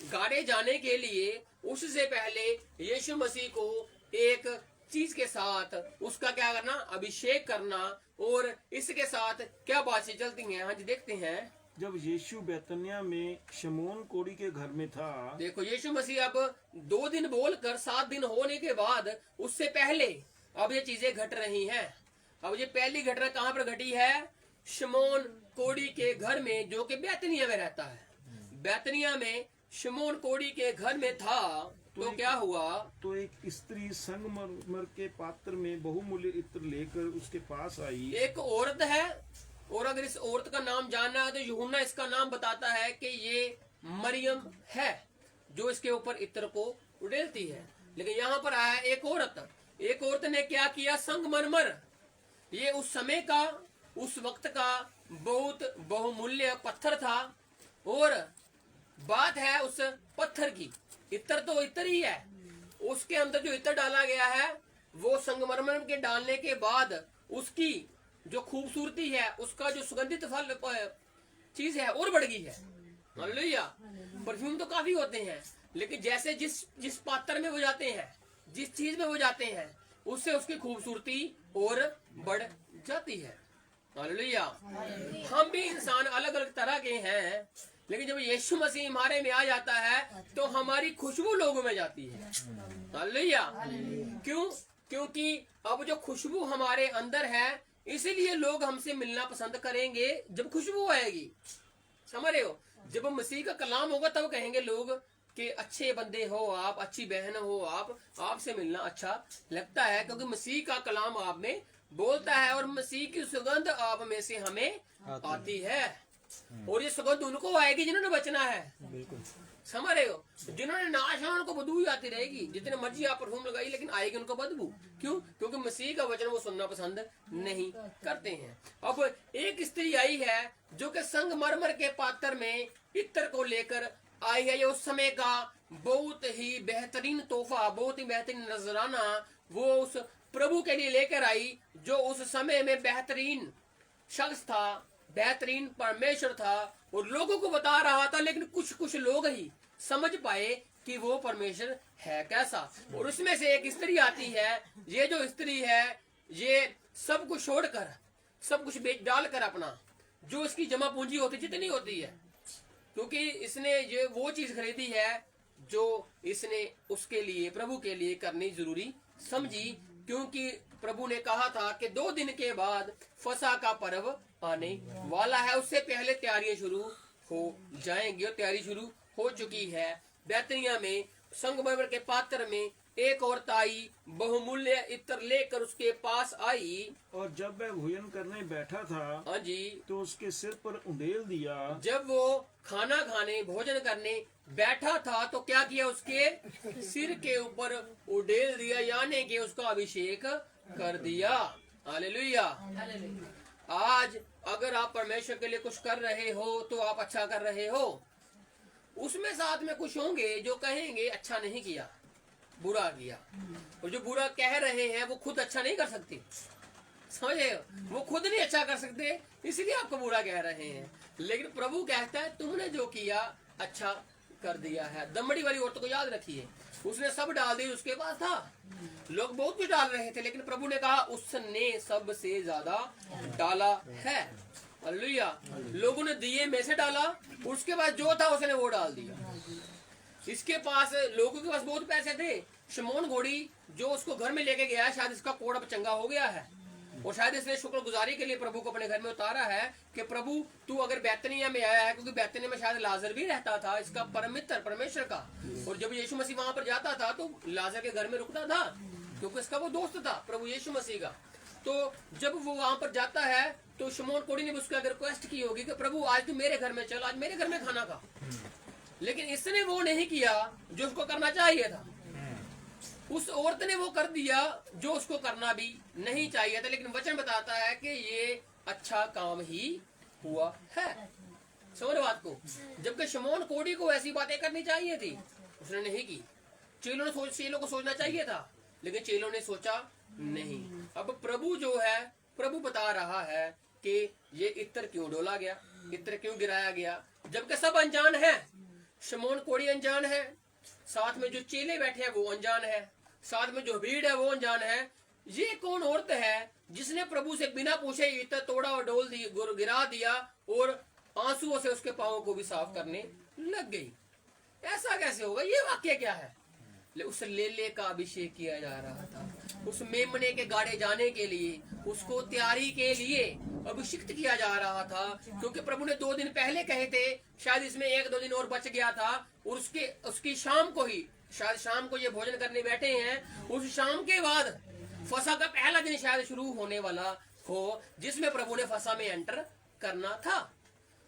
गाड़े जाने के लिए उससे पहले यीशु मसीह को एक चीज के साथ उसका क्या करना, अभिषेक करना। और इसके साथ क्या बातें चलती हैं, हाँ जी देखते हैं। जब यीशु बैतनिया में शमौन कोढ़ी के घर में था, देखो यीशु मसीह अब 2 दिन बोलकर 7 दिन होने के बाद, उससे पहले अब ये चीजें घट रही हैं। अब ये पहली घटना कहाँ पर घटी है? शमौन कोढ़ी के घर में, जो कि बैतनिया में रहता है। बैतनिया में शमौन कोढ़ी के घर में था तो क्या हुआ? तो एक स्त्री संगमरमर के पात्र में बहुमूल्य इत्र लेकर उसके पास आई। एक औरत है, और अगर इस औरत का नाम जानना है तो यूहन्ना इसका नाम बताता है कि ये मरियम है, जो इसके ऊपर इत्र को उड़ेलती है। लेकिन यहाँ पर आया एक औरत ने क्या किया? संगमरमर, ये उस समय का, उस वक्त का बहुत बहुमूल्य पत्थर था। और बात है उस पत्थर की, इत्र तो इत्र ही है, उसके अंदर जो इत्र डाला गया है वो संगमरमर के डालने के बाद उसकी जो खूबसूरती है, उसका जो सुगंधित फल चीज है और बढ़ गई है। हालेलुया। परफ्यूम तो काफी होते हैं, लेकिन जैसे जिस पात्र में वो जाते हैं, जिस चीज में वो जाते हैं, उससे उसकी खूबसूरती और बढ़ जाती है। हालेलुया। हम भी इंसान अलग अलग तरह के हैं, लेकिन जब यीशु मसीह हमारे में आ जाता है तो हमारी खुशबू लोगों में जाती है। हालेलुया। क्यों? क्योंकि अब जो खुशबू हमारे अंदर है, इसीलिए लोग हमसे मिलना पसंद करेंगे जब खुशबू आएगी। समझ रहे हो? जब मसीह का कलाम होगा तब कहेंगे लोग कि अच्छे बंदे हो आप, अच्छी बहन हो आप, आपसे मिलना अच्छा लगता है, क्योंकि मसीह का कलाम आप में बोलता है और मसीह की सुगंध आप में से हमें आती है। और ये सुगंध उनको आएगी जिन्होंने बचना है। बिल्कुल। समझ रहे हो? जिन्होंने नाश है उनको बदबू ही आती रहेगी, जितने मर्जी आप परफ्यूम लगाई, लेकिन आएगी उनको बदबू। क्यों? क्योंकि मसीह का वचन वो सुनना पसंद नहीं करते हैं। अब एक स्त्री आई है जो कि संगमरमर के पात्र में इत्र को लेकर आई है। ये उस समय का बहुत ही बेहतरीन तोहफा, बहुत ही बेहतरीन नजराना वो उस प्रभु के लिए लेकर आई, जो उस समय में बेहतरीन शख्स था, बेहतरीन परमेश्वर था और लोगों को बता रहा था। लेकिन कुछ लोग ही समझ पाए कि वो परमेश्वर है कैसा। और उसमें से एक स्त्री आती है। ये जो स्त्री है, ये सब कुछ छोड़कर, सब कुछ बेच डाल कर, अपना जो इसकी जमा पूंजी होती जितनी होती है, क्योंकि इसने ये वो चीज खरीदी है जो इसने उसके लिए, प्रभु के लिए करनी जरूरी समझी। क्योंकि प्रभु ने कहा था कि 2 दिन के बाद फसह का पर्व आने वाला है, उससे पहले तैयारियां शुरू हो जाएंगी। और तैयारी शुरू हो चुकी है। बैतनिया में संगमरमर के पात्र में एक औरत आई, बहुमूल्य इत्र लेकर उसके पास आई। और जब वह भोजन करने बैठा था, हाँ जी, तो उसके सिर पर उंडेल दिया। जब वो खाना खाने, भोजन करने बैठा था तो क्या किया? उसके सिर के ऊपर उडेल दिया, यानी कि उसका अभिषेक कर दिया। हालेलुया। आज अगर आप परमेश्वर के लिए कुछ कर रहे हो तो आप अच्छा कर रहे हो। उसमें साथ में कुछ होंगे जो कहेंगे अच्छा नहीं किया, बुरा किया। और जो बुरा कह रहे हैं वो खुद अच्छा नहीं कर सकते। समझे? वो खुद नहीं अच्छा कर सकते, इसलिए आपको बुरा कह रहे हैं। लेकिन प्रभु कहता है तुमने जो किया अच्छा कर दिया है। दमड़ी वाली औरत को याद रखिए, उसने सब डाल दी, उसके पास था, लोग बहुत कुछ डाल रहे थे, लेकिन प्रभु ने कहा उसने सबसे ज्यादा डाला है। हालेलुया। लोगों ने दिए में से डाला, उसके बाद जो था उसने वो डाल दिया। इसके पास, लोगों के पास बहुत पैसे थे। शमौन कोढ़ी जो उसको घर में लेके गया, शायद इसका कोढ़ अब चंगा हो गया है और शायद इसने शुक्रगुजारी के लिए प्रभु को अपने घर में उतारा है कि प्रभु तू अगर बैतनिया में आया है, क्योंकि बैतनिया में शायद लाजर भी रहता था, इसका परम मित्र परमेश्वर का। और जब यीशु मसीह वहां पर जाता था तो लाजर के घर में रुकता था, क्योंकि इसका वो दोस्त था प्रभु यीशु मसीह का। तो जब वो वहां पर जाता है तो शमौन कोढ़ी ने उसका अगर रिक्वेस्ट की होगी कि प्रभु आज तू मेरे घर में चल, आज मेरे घर में खाना खा, लेकिन इसने वो नहीं किया जो उसको करना चाहिए था। उस औरत ने वो कर दिया जो उसको करना भी नहीं चाहिए था। लेकिन वचन बताता है कि ये अच्छा काम ही हुआ है। समझ बात को? जबकि शमौन कोढ़ी को ऐसी बातें करनी चाहिए थी, उसने नहीं की। चेलों को सोचना चाहिए था, लेकिन चेलों ने सोचा नहीं। अब प्रभु जो है, प्रभु बता रहा है कि ये इत्र क्यों डोला गया, इत्र क्यों गिराया गया, जबकि सब अनजान है। शमौन कोड़ी अनजान है, साथ में जो चेले बैठे हैं वो अनजान है, साथ में जो भीड़ है वो अनजान है। ये कौन औरत है जिसने प्रभु से बिना पूछे इतना तोड़ा और डोल दी, गिरा दिया और आंसुओं से उसके पांवों को भी साफ करने लग गई? ऐसा कैसे होगा? ये वाक्य क्या है? उस लेले का अभिषेक किया जा रहा था, उस मेमने के गाड़े जाने के लिए, उसको तैयारी के लिए अभिषिक्त किया जा रहा था, क्योंकि प्रभु ने 2 दिन पहले कहे थे, शायद इसमें 1-2 दिन और बच गया था, और उसकी शाम को ही, शायद शाम को ये भोजन करने बैठे हैं, उस शाम के बाद फसा का पहला दिन शायद शुरू होने वाला हो, जिसमें प्रभु ने फसा में एंटर करना था।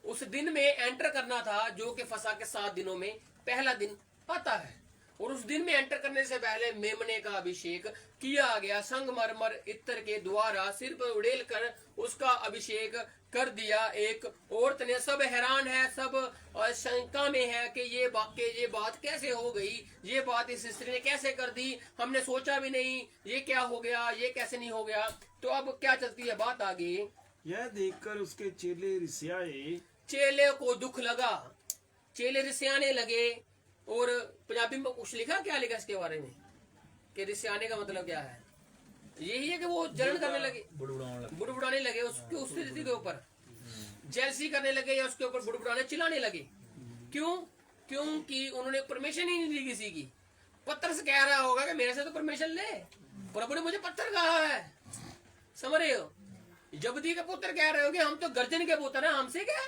उस दिन में एंटर करना था जो कि फसा के 7 दिनों में पहला दिन आता है, और उस दिन में एंटर करने से पहले मेमने का अभिषेक किया गया। संगमरमर इत्र के द्वारा सिर पर उड़ेल कर उसका अभिषेक कर दिया। एक औरत ने, सब हैरान है, सब शंका में है कि ये बात कैसे हो गई, ये बात इस स्त्री ने कैसे कर दी, हमने सोचा भी नहीं, ये क्या हो गया, ये कैसे नहीं हो गया। तो अब क्या चलती है बात आगे। यह देखकर उसके चेले रिसियाए। चेले को दुख लगा, चेले रिसियाने लगे। और पंजाबी में कुछ लिखा, क्या लिखा इसके बारे में कि रिसियाने का मतलब क्या है? यही है कि वो जलन करने लगे, बुड़बुड़ाने लगे उस स्थिति के ऊपर, जेलसी करने लगे या उसके ऊपर बुड़बुड़ाने चिल्लाने लगे। क्यों? क्योंकि उन्होंने परमिशन ही नहीं दी किसी की। पत्थर से कह रहा होगा कि मेरे से तो परमिशन ले, प्रभु ने मुझे पत्थर कहा है। समझ रहे हो? जबदी के पुत्र कह रहे हो कि हम तो गर्जन के पुत्र हैं, हमसे क्या?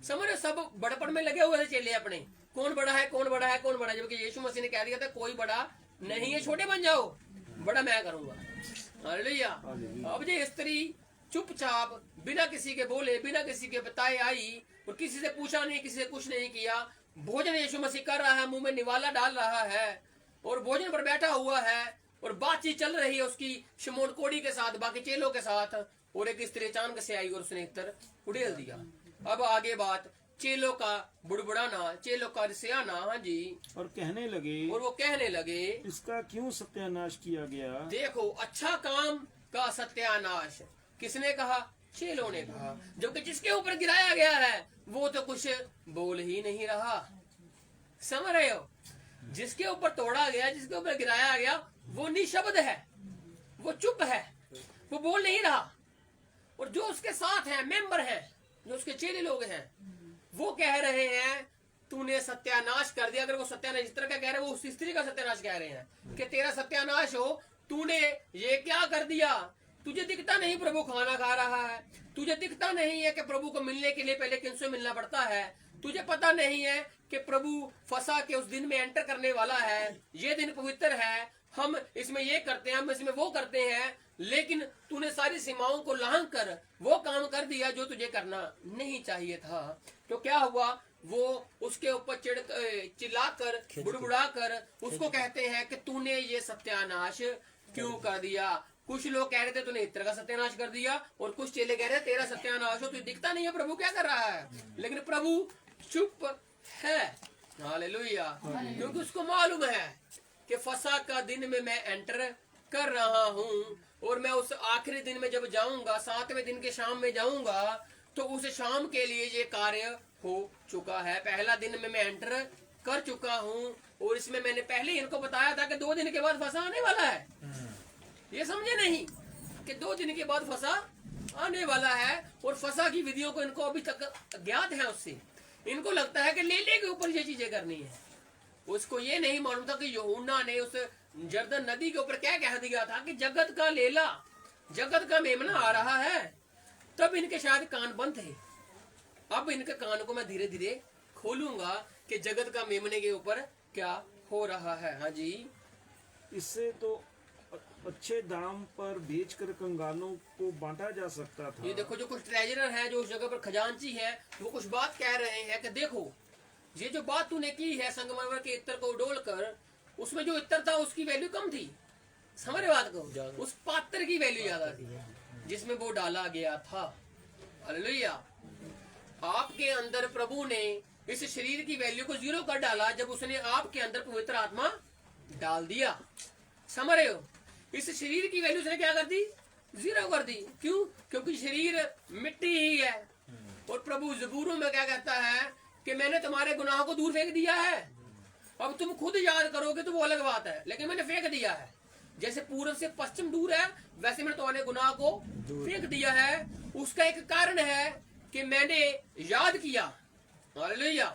समझ रहे हो? सब बड़पन में लगे हुए थे चेले अपने, कौन बड़ा है, कौन बड़ा है, कौन बड़ा है। जबकि यीशु मसीह ने कह दिया था कोई बड़ा नहीं है, छोटे बन जाओ, बड़ा मैं करूंगा। हालेलुया। अब ये स्त्री चुपचाप बिना किसी के बोले, बिना किसी के बताए आई, और किसी से पूछा नहीं, किसी से कुछ नहीं किया। भोजन यीशु मसीह कर रहा है, मुंह में निवाला डाल रहा है, और भोजन पर बैठा हुआ है, और बातचीत चल रही है उसकी शमौन कोड़ी के साथ, बाकी चेलों के साथ। और एक स्त्री अचानक से आई और उसने इत्र उड़ेल दिया। अब आगे बात, चेलों का बुड़बुड़ाना, चेलों का रिसियाना। हाँ जी। और कहने लगे, इसका क्यों सत्यानाश किया गया? देखो, अच्छा काम का सत्यानाश किसने कहा? चेलों ने कहा। जबकि जिसके ऊपर गिराया गया है वो तो कुछ बोल ही नहीं रहा। समझ रहे हो? जिसके ऊपर तोड़ा गया, जिसके ऊपर गिराया गया, वो निशब्द है, वो चुप है, वो बोल नहीं रहा। और जो उसके साथ है, मेंबर है, जो उसके चेले लोग हैं, वो कह रहे हैं तूने सत्यानाश कर दिया। अगर वो सत्यानाश इस तरह का कह रहे हैं, वो उस स्त्री का सत्यानाश कह रहे हैं कि तेरा सत्यानाश हो, तूने ये क्या कर दिया। तुझे दिखता नहीं प्रभु खाना खा रहा है, तुझे दिखता नहीं है कि प्रभु को मिलने के लिए पहले किनसे मिलना पड़ता है, तुझे पता नहीं है कि प्रभु फसा के उस दिन में एंटर करने वाला है, ये दिन पवित्र है, हम इसमें ये करते हैं, हम इसमें वो करते हैं, लेकिन तूने सारी सीमाओं को लांघ कर वो काम कर दिया जो तुझे करना नहीं चाहिए था। तो क्या हुआ? वो उसके ऊपर चिल्लाकर, बुड़बुड़ाकर उसको कहते हैं कि तूने ये सत्यानाश क्यों कर दिया। कुछ लोग कह रहे थे तूने इत्र का सत्यानाश कर दिया, और कुछ चेले कह रहे तेरा सत्यानाश हो, तुझे दिखता नहीं है प्रभु क्या कर रहा है। लेकिन प्रभु चुप है। हालेलुया। क्योंकि उसको मालूम है कि फसा का दिन में मैं एंटर कर रहा हूँ, और मैं उस आखिरी दिन में जब जाऊंगा, 7वें दिन के शाम में जाऊंगा, तो उस शाम के लिए ये कार्य हो चुका है। पहला दिन में मैं एंटर कर चुका हूँ, और इसमें मैंने पहले इनको बताया था कि 2 दिन के बाद फसा आने वाला है। ये समझे नहीं कि 2 दिन के बाद फसा आने वाला है, और फसा की विधियों को इनको अभी तक ज्ञात है। उससे इनको लगता है कि लेले के ऊपर ये चीजें करनी है। उसको ये नहीं मालूम था कि यूहन्ना ने उस जर्दन नदी के ऊपर क्या कह दिया था कि जगत का लेला, जगत का मेमना आ रहा है। तब इनके शायद कान बंद थे। अब इनके कान को मैं धीरे धीरे खोलूंगा कि जगत का मेमने के ऊपर क्या हो रहा है। हाँ जी। इससे तो अच्छे दाम पर बेचकर कंगालों को बांटा जा सकता था। ये देखो, जो कुछ ट्रेजरर है, जो उस जगह पर खजांची है, वो कुछ बात कह रहे हैं कि देखो ये जो बात तूने की है संगमरमर के इत्र को डोल कर, उसमें जो इत्र था उसकी वैल्यू कम थी। समझ रहे बात को? उस पात्र की वैल्यू ज्यादा थी जिसमें वो डाला गया था। हालेलुया। आपके अंदर प्रभु ने इस शरीर की वैल्यू को 0 कर डाला जब उसने आपके अंदर पवित्र आत्मा डाल दिया। समझ रहे हो? इस शरीर की वैल्यू उसने क्या कर दी? 0 कर दी। क्यों? क्योंकि शरीर मिट्टी ही है। और प्रभु ज़बूरों में क्या कहता है कि मैंने तुम्हारे गुनाहों को दूर फेंक दिया है। अब तुम खुद याद करोगे तो वो अलग बात है, लेकिन मैंने फेंक दिया है। जैसे पूर्व से पश्चिम दूर है, वैसे मैंने तुम्हारे गुनाह को फेंक दिया है। उसका एक कारण है कि मैंने याद किया। हालेलुया।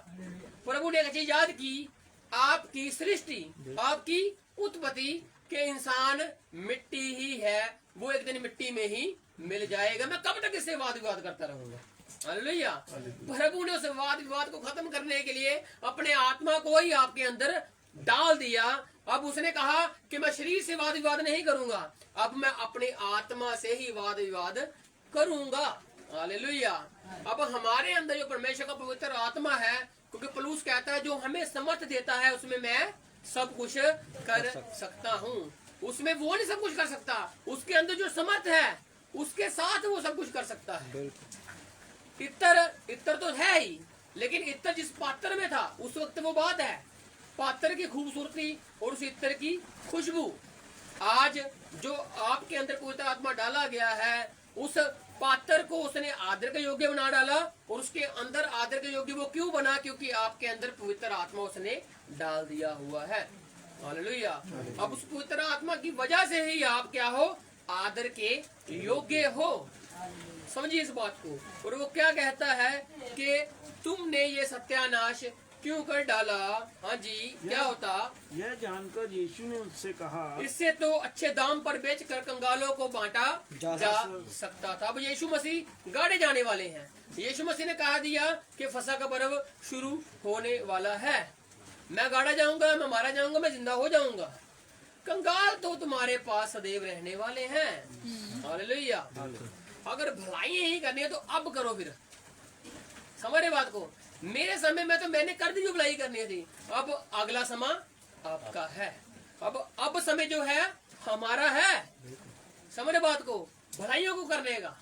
प्रभु ने एक चीज याद की, आपकी सृष्टि, आपकी उत्पत्ति के इंसान मिट्टी ही है, वो एक दिन मिट्टी में ही मिल जाएगा। मैं कब तक इससे वाद विवाद करता रहूंगा। हालेलुया। प्रभु ने उस वाद विवाद को खत्म करने के लिए अपने आत्मा को ही आपके अंदर डाल दिया। अब उसने कहा कि मैं शरीर से वाद विवाद नहीं करूंगा, अब मैं अपने आत्मा से ही वाद विवाद करूंगा। हालेलुया। अब हमारे अंदर जो परमेश्वर का पवित्र आत्मा है, क्योंकि पौलुस कहता है जो हमें समर्थ देता है उसमें मैं सब कुछ कर सकता हूँ। उसमें वो नहीं सब कुछ कर सकता, उसके अंदर जो समर्थ है उसके साथ वो सब कुछ कर सकता है। इत्र तो है ही, लेकिन इत्र जिस पात्र में था उस वक्त वो बात है, पात्र की खूबसूरती और उस इत्र की खुशबू। आज जो आपके अंदर पवित्र आत्मा डाला गया है, उस पात्र को उसने आदर के योग्य बना डाला। और उसके अंदर आदर के योग्य वो क्यों बना? क्योंकि आपके अंदर पवित्र आत्मा उसने डाल दिया हुआ है। हालेलुया। अब उस पवित्र आत्मा की वजह से ही आप क्या हो? आदर के योग्य हो। समझिए इस बात को। और वो क्या कहता है कि तुमने ये सत्यानाश क्यों कर डाला? हाँ जी, क्या होता? यह जानकर यीशु ने उससे कहा, इससे तो अच्छे दाम पर बेचकर कंगालों को बांटा जा सकता था। अब यीशु मसीह गाड़े जाने वाले हैं। यीशु मसीह ने कहा दिया कि फसह का पर्व शुरू होने वाला है, मैं गाड़ा जाऊंगा, मैं मारा जाऊंगा, मैं जिंदा हो जाऊंगा। कंगाल तो तुम्हारे पास सदैव रहने वाले हैं। हालेलुया। अगर भलाई ही करनी है तो अब करो। फिर समझ रहे बात को? मेरे समय में तो मैंने कर दी जो भलाई करनी थी, अब अगला समय आपका है। अब समय जो है हमारा है। समझ रहे बात को? भलाइयों को करने का।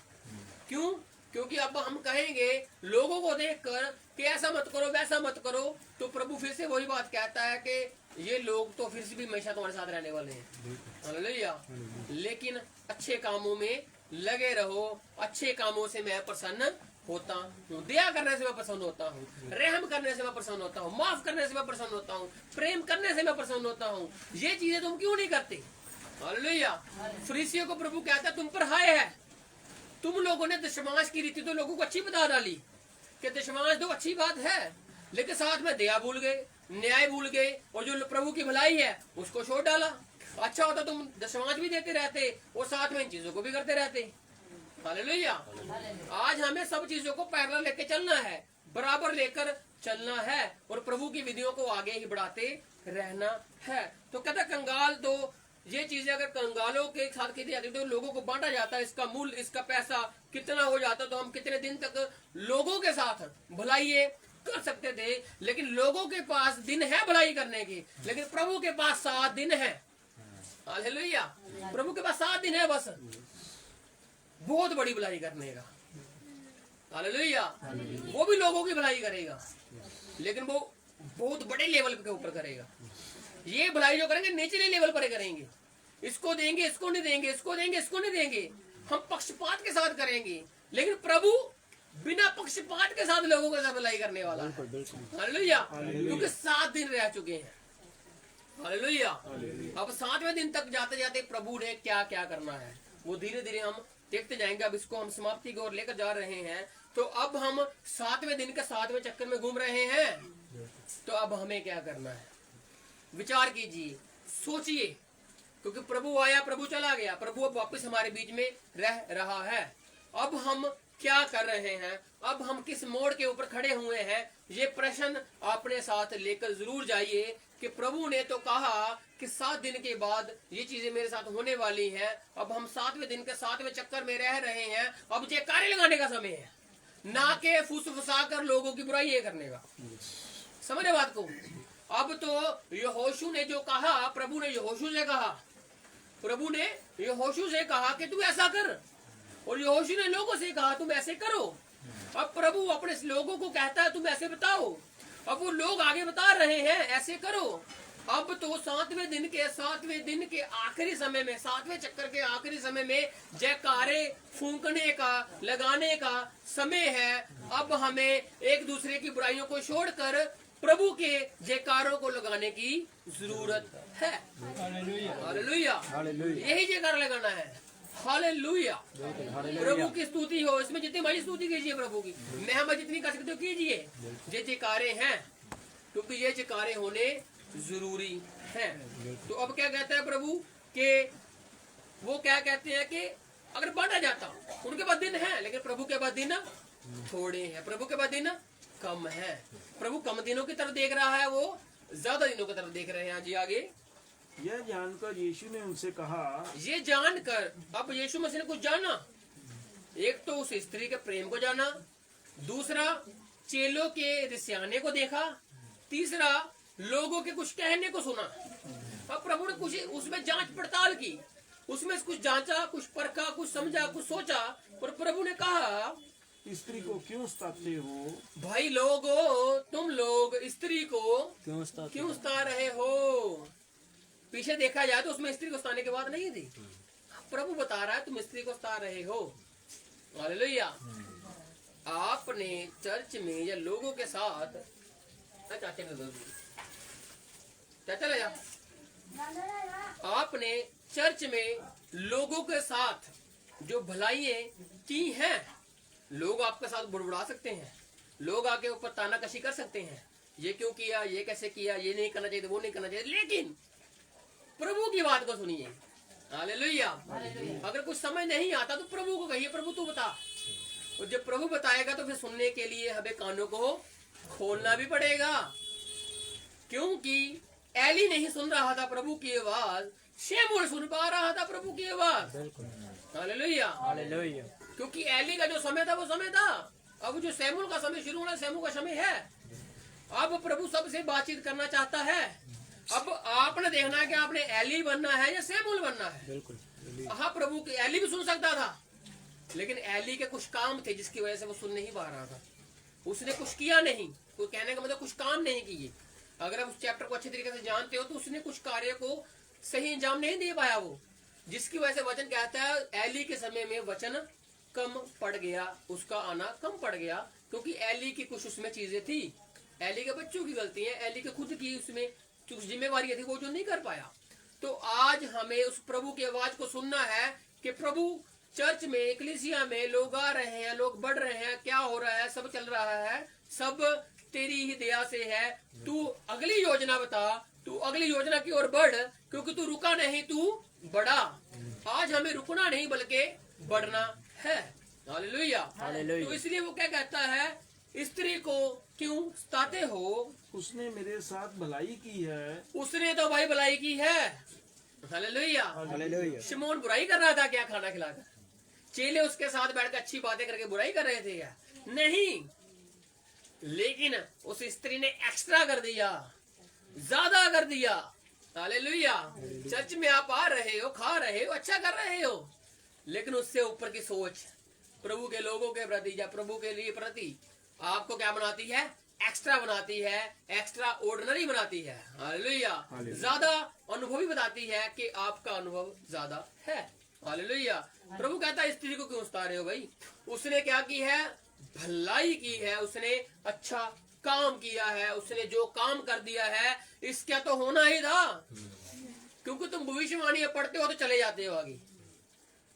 क्यों? क्योंकि अब हम कहेंगे लोगों को देखकर कि ऐसा मत करो, वैसा मत करो, तो प्रभु फिर से वही बात कहता है कि ये लोग तो फिर से भी हमेशा तुम्हारे साथ रहने वाले हैं। हालेलुया। लेकिन अच्छे कामों में लगे रहो। अच्छे कामों से मैं प्रसन्न होता हूँ, दया करने से मैं प्रसन्न होता हूँ, रहम करने से मैं प्रसन्न होता हूँ, माफ करने से मैं प्रसन्न होता हूँ, प्रेम करने से मैं प्रसन्न होता हूँ। ये चीजें तुम क्यों नहीं करते? हालेलुया। फरीसियों को प्रभु कहता है तुम पर हाय है, तुम लोगों ने दशमांश की रीति तो लोगों को अच्छी बता डाली कि दशमांश तो अच्छी बात है, लेकिन साथ में दया भूल गए, न्याय भूल गए, और जो प्रभु की भलाई है उसको छोड़ डाला। अच्छा होता तुम दशमांश भी देते रहते और साथ में इन चीजों को भी करते रहते। हालेलुया। आज हमें सब चीजों को पैरेलल लेके चलना है, बराबर लेकर चलना है, और प्रभु की विधियों को आगे ही बढ़ाते रहना है। तो कहता कंगाल, तो ये चीजें अगर कंगालों के साथ की जाती तो लोगों को बांटा जाता, इसका मूल्य, इसका पैसा कितना हो जाता, तो हम कितने दिन तक लोगों के साथ भलाई कर सकते थे। लेकिन लोगों के पास दिन है भलाई करने की, लेकिन प्रभु के पास 7 दिन है। हालेलुया। प्रभु के पास 7 दिन है बस बहुत बड़ी भलाई करने का। हालेलुया। वो भी लोगों की भलाई करेगा, लेकिन वो बहुत बड़े लेवल के ऊपर करेगा। ये भलाई जो करेंगे निचले लेवल पर करेंगे, इसको देंगे, इसको नहीं देंगे, इसको देंगे, इसको नहीं देंगे, हम पक्षपात के साथ करेंगे। लेकिन प्रभु बिना पक्षपात के साथ लोगों के साथ भलाई करने वाला है। हालेलुया। क्योंकि 7 दिन रह चुके हैं। हालेलुया। अब 7वें दिन तक जाते जाते प्रभु ने क्या क्या करना है वो धीरे धीरे हम देखते जाएंगे। अब इसको हम समाप्ति की ओर लेकर जा रहे हैं। तो अब हम 7वें दिन के 7वें चक्कर में घूम रहे हैं। तो अब हमें क्या करना है? विचार कीजिए, सोचिए, क्योंकि प्रभु आया, प्रभु चला गया, प्रभु अब वापस हमारे बीच में रह रहा है। अब हम क्या कर रहे हैं? अब हम किस मोड़ के ऊपर खड़े हुए हैं? ये प्रश्न अपने साथ लेकर जरूर जाइए कि प्रभु ने तो कहा कि 7 दिन के बाद ये चीजें मेरे साथ होने वाली हैं। अब हम 7वें दिन के 7वें चक्कर में रह रहे हैं। अब ये कार्य लगाने का समय है, ना के फुसफुसा कर लोगों की बुराई करने का। समझे बात को? अब तो यहोशू ने जो कहा, प्रभु ने यहोशू से कहा, प्रभु ने यहोशू से कहा कि तू ऐसा कर, और यहोशू ने लोगों से कहा तुम ऐसे करो। अब प्रभु अपने लोगों को कहता है तुम ऐसे बताओ। अब वो लोग आगे बता रहे हैं ऐसे करो। अब तो सातवें दिन के आखिरी समय में, सातवें चक्कर के आखिरी समय में जयकारे फूंकने का, लगाने का समय है। अब हमें एक दूसरे की बुराइयों को छोड़कर प्रभु के जयकारों को लगाने की जरूरत है। हालेलुया, यही जयकारा लगाना है। हालेलुया, प्रभु की स्तुति हो। इसमें जितनी मर्जी स्तुति कीजिए प्रभु की, मेहमा जितनी कर सकते हो कीजिए। ये जयकारे हैं, क्योंकि ये जयकारे होने जरूरी है। तो अब क्या कहता है प्रभु के, वो क्या कहते हैं कि अगर बढ़ा जाता, उनके पास दिन है, लेकिन प्रभु के पास दिन थोड़े हैं, प्रभु के पास दिन कम है। प्रभु कम दिनों की तरफ देख रहा है, वो ज्यादा दिनों की तरफ देख रहे हैं। जी आगे। यह जानकर यीशु ने उनसे कहा, ये जानकर, अब यीशु मसीह ने कुछ जाना। एक तो उस स्त्री के प्रेम को जाना, दूसरा चेलों के रिसियाने को देखा, तीसरा लोगों के कुछ कहने को सुना। अब प्रभु ने कुछ उसमें जांच पड़ताल की, उसमें कुछ जांचा, कुछ परखा, कुछ समझा, कुछ सोचा, और प्रभु ने कहा, स्त्री को क्यों सताते हो? भाई लोगो, तुम लोग स्त्री को क्यों सता रहे हो? पीछे देखा जाए तो उसमें स्त्री को सताने की बात नहीं थी। प्रभु बता रहा है तुम स्त्री को सता रहे हो। हालेलुया। आपने चर्च में या लोगों के साथ, चाचा ले जा, आपने चर्च में लोगों के साथ जो भलाइयां की हैं, लोग आपके साथ बुड़बुड़ा सकते हैं, लोग आके ऊपर तानाकशी कर सकते हैं, ये क्यों किया, ये कैसे किया, ये नहीं करना चाहिए, वो नहीं करना चाहिए, लेकिन प्रभु की बात को सुनिए। हालेलुया। अगर कुछ समझ नहीं आता तो प्रभु को कहिए, प्रभु तू बता। और जब प्रभु बताएगा तो फिर सुनने के लिए हमें कानों को खोलना भी पड़ेगा, क्योंकि एली नहीं सुन रहा था प्रभु की आवाज, शमूएल सुन पा रहा था प्रभु की आवाज। Hallelujah, hallelujah. क्योंकि एली का जो समय था वो समय था। अब जो शमूएल का समय शुरू होना, शमूएल का समय है। अब प्रभु सबसे बातचीत करना चाहता है। अब आपने देखना है कि आपने एली बनना है या शमूएल बनना है। बिल्कुल। हाँ, प्रभु के एली भी सुन सकता था, लेकिन एली के कुछ काम थे जिसकी वजह से वो सुन नहीं पा रहा था। उसने कुछ किया नहीं, कोई कहने का मतलब कुछ काम नहीं किए। अगर आप उस चैप्टर को अच्छे तरीके से जानते हो तो उसने कुछ कार्य को सही अंजाम नहीं दे पाया वो, जिसकी वजह से वचन कहता है एली के समय में वचन कम पड़ गया, उसका आना कम पड़ गया, क्योंकि एली की कुछ उसमें चीजें थी, एली के बच्चों की गलती है, एली के खुद की उसमें कुछ जिम्मेवारी थी, वो जो नहीं कर पाया। तो आज हमें उस प्रभु की आवाज को सुनना है कि प्रभु चर्च में, इक्लेसिया में लोग आ रहे हैं, लोग बढ़ रहे हैं, क्या हो रहा है, सब चल रहा है, सब तेरी ही दया से है। तू अगली योजना बता, तू अगली योजना की ओर बढ़, क्योंकि तू रुका नहीं, तू बढ़ा। आज हमें रुकना नहीं बल्कि बढ़ना है। हालेलुया। तो इसलिए वो क्या कहता है, स्त्री को क्यों सताते हो? उसने मेरे साथ भलाई की है। उसने तो भाई भलाई की है। हालेलुया। हालेलुया। शिमोन बुराई कर रहा था क्या खाना खिलाकर? चेले उसके साथ बैठकर अच्छी बातें करके बुराई कर रहे थे क्या? नहीं, लेकिन उस स्त्री ने एक्स्ट्रा कर दिया, ज्यादा कर दिया। हालेलुया। चर्च में आप आ रहे हो, खा रहे हो, अच्छा कर रहे हो, लेकिन उससे ऊपर की सोच प्रभु के लोगों के प्रति या प्रभु के लिए प्रति आपको क्या बनाती है? एक्स्ट्रा बनाती है, एक्स्ट्रा ऑर्डिनरी बनाती है। हालेलुया। ज्यादा अनुभवी बताती है कि आपका अनुभव ज्यादा है। हालेलुया। प्रभु कहता है स्त्री को क्यों सता रहे हो भाई? उसने क्या की है? भलाई की है, उसने अच्छा काम किया है, उसने जो काम कर दिया है इसका तो होना ही था, क्योंकि तुम भविष्यवाणी पढ़ते हो तो चले जाते हो आगे,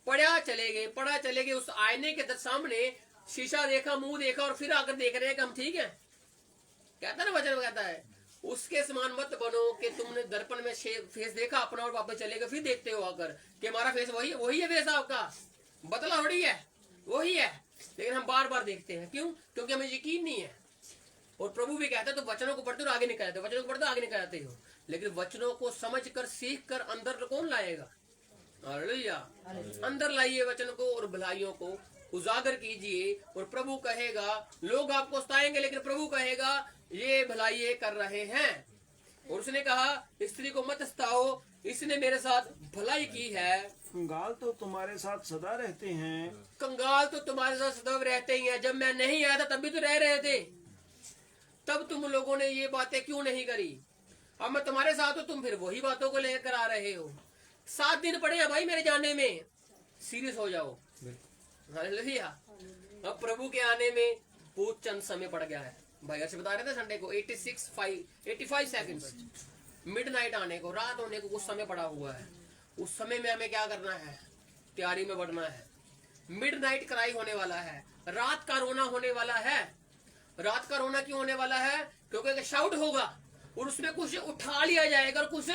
पढ़ा चले गए, उस आईने के सामने शीशा देखा, मुंह देखा और फिर आकर देख रहे हैं कि हम ठीक है। कहता ना वचन कहता है उसके समान मत बनो कि तुमने दर्पण में फेस देखा अपना और वापस चले गए, फिर देखते हो आकर कि हमारा फेस वही है फेस आपका, बदला थोड़ी है, वही है, लेकिन हम बार बार देखते हैं। क्यों? क्योंकि हमें यकीन नहीं है। और प्रभु भी कहता है तो वचनों को पढ़ते हो आगे निकल जाते हो, वचनों को पढ़ते हो आगे निकल जाते हो, लेकिन वचनों को समझ कर सीख कर अंदर कौन लाएगा? हालेलुया। अंदर लाइए वचन को और भलाइयों को उजागर कीजिए, और प्रभु कहेगा लोग आपको सताएंगे, लेकिन प्रभु कहेगा ये भलाई कर रहे हैं। और उसने कहा स्त्री को मत सताओ, इसने मेरे साथ भलाई की है। कंगाल तो तुम्हारे साथ सदा रहते हैं। कंगाल तो तुम्हारे साथ सदैव रहते ही हैं। जब मैं नहीं आया था तब भी तो रह रहे थे, तब तुम लोगों ने ये बातें क्यों नहीं करी? अब मैं तुम्हारे साथ हूं, तुम फिर वही बातों को लेकर आ रहे हो। 7 दिन पड़े हैं भाई मेरे जाने में, सीरियस हो जाओ। हालेलुया। अब प्रभु के आने में बहुत चंद समय पड़ गया है। भाई ऐसे बता रहे थे संडे को 85 सेकंड्स मिडनाइट आने को, रात होने को कुछ समय पड़ा हुआ है। उस समय में हमें क्या करना है? तैयारी में बढ़ना है। मिडनाइट क्राई होने वाला है, रात का रोना होने वाला है। रात का रोना क्यों होने वाला है? क्योंकि एक शाउट होगा और उसमें कुछ उठा लिया जाएगा और कुछ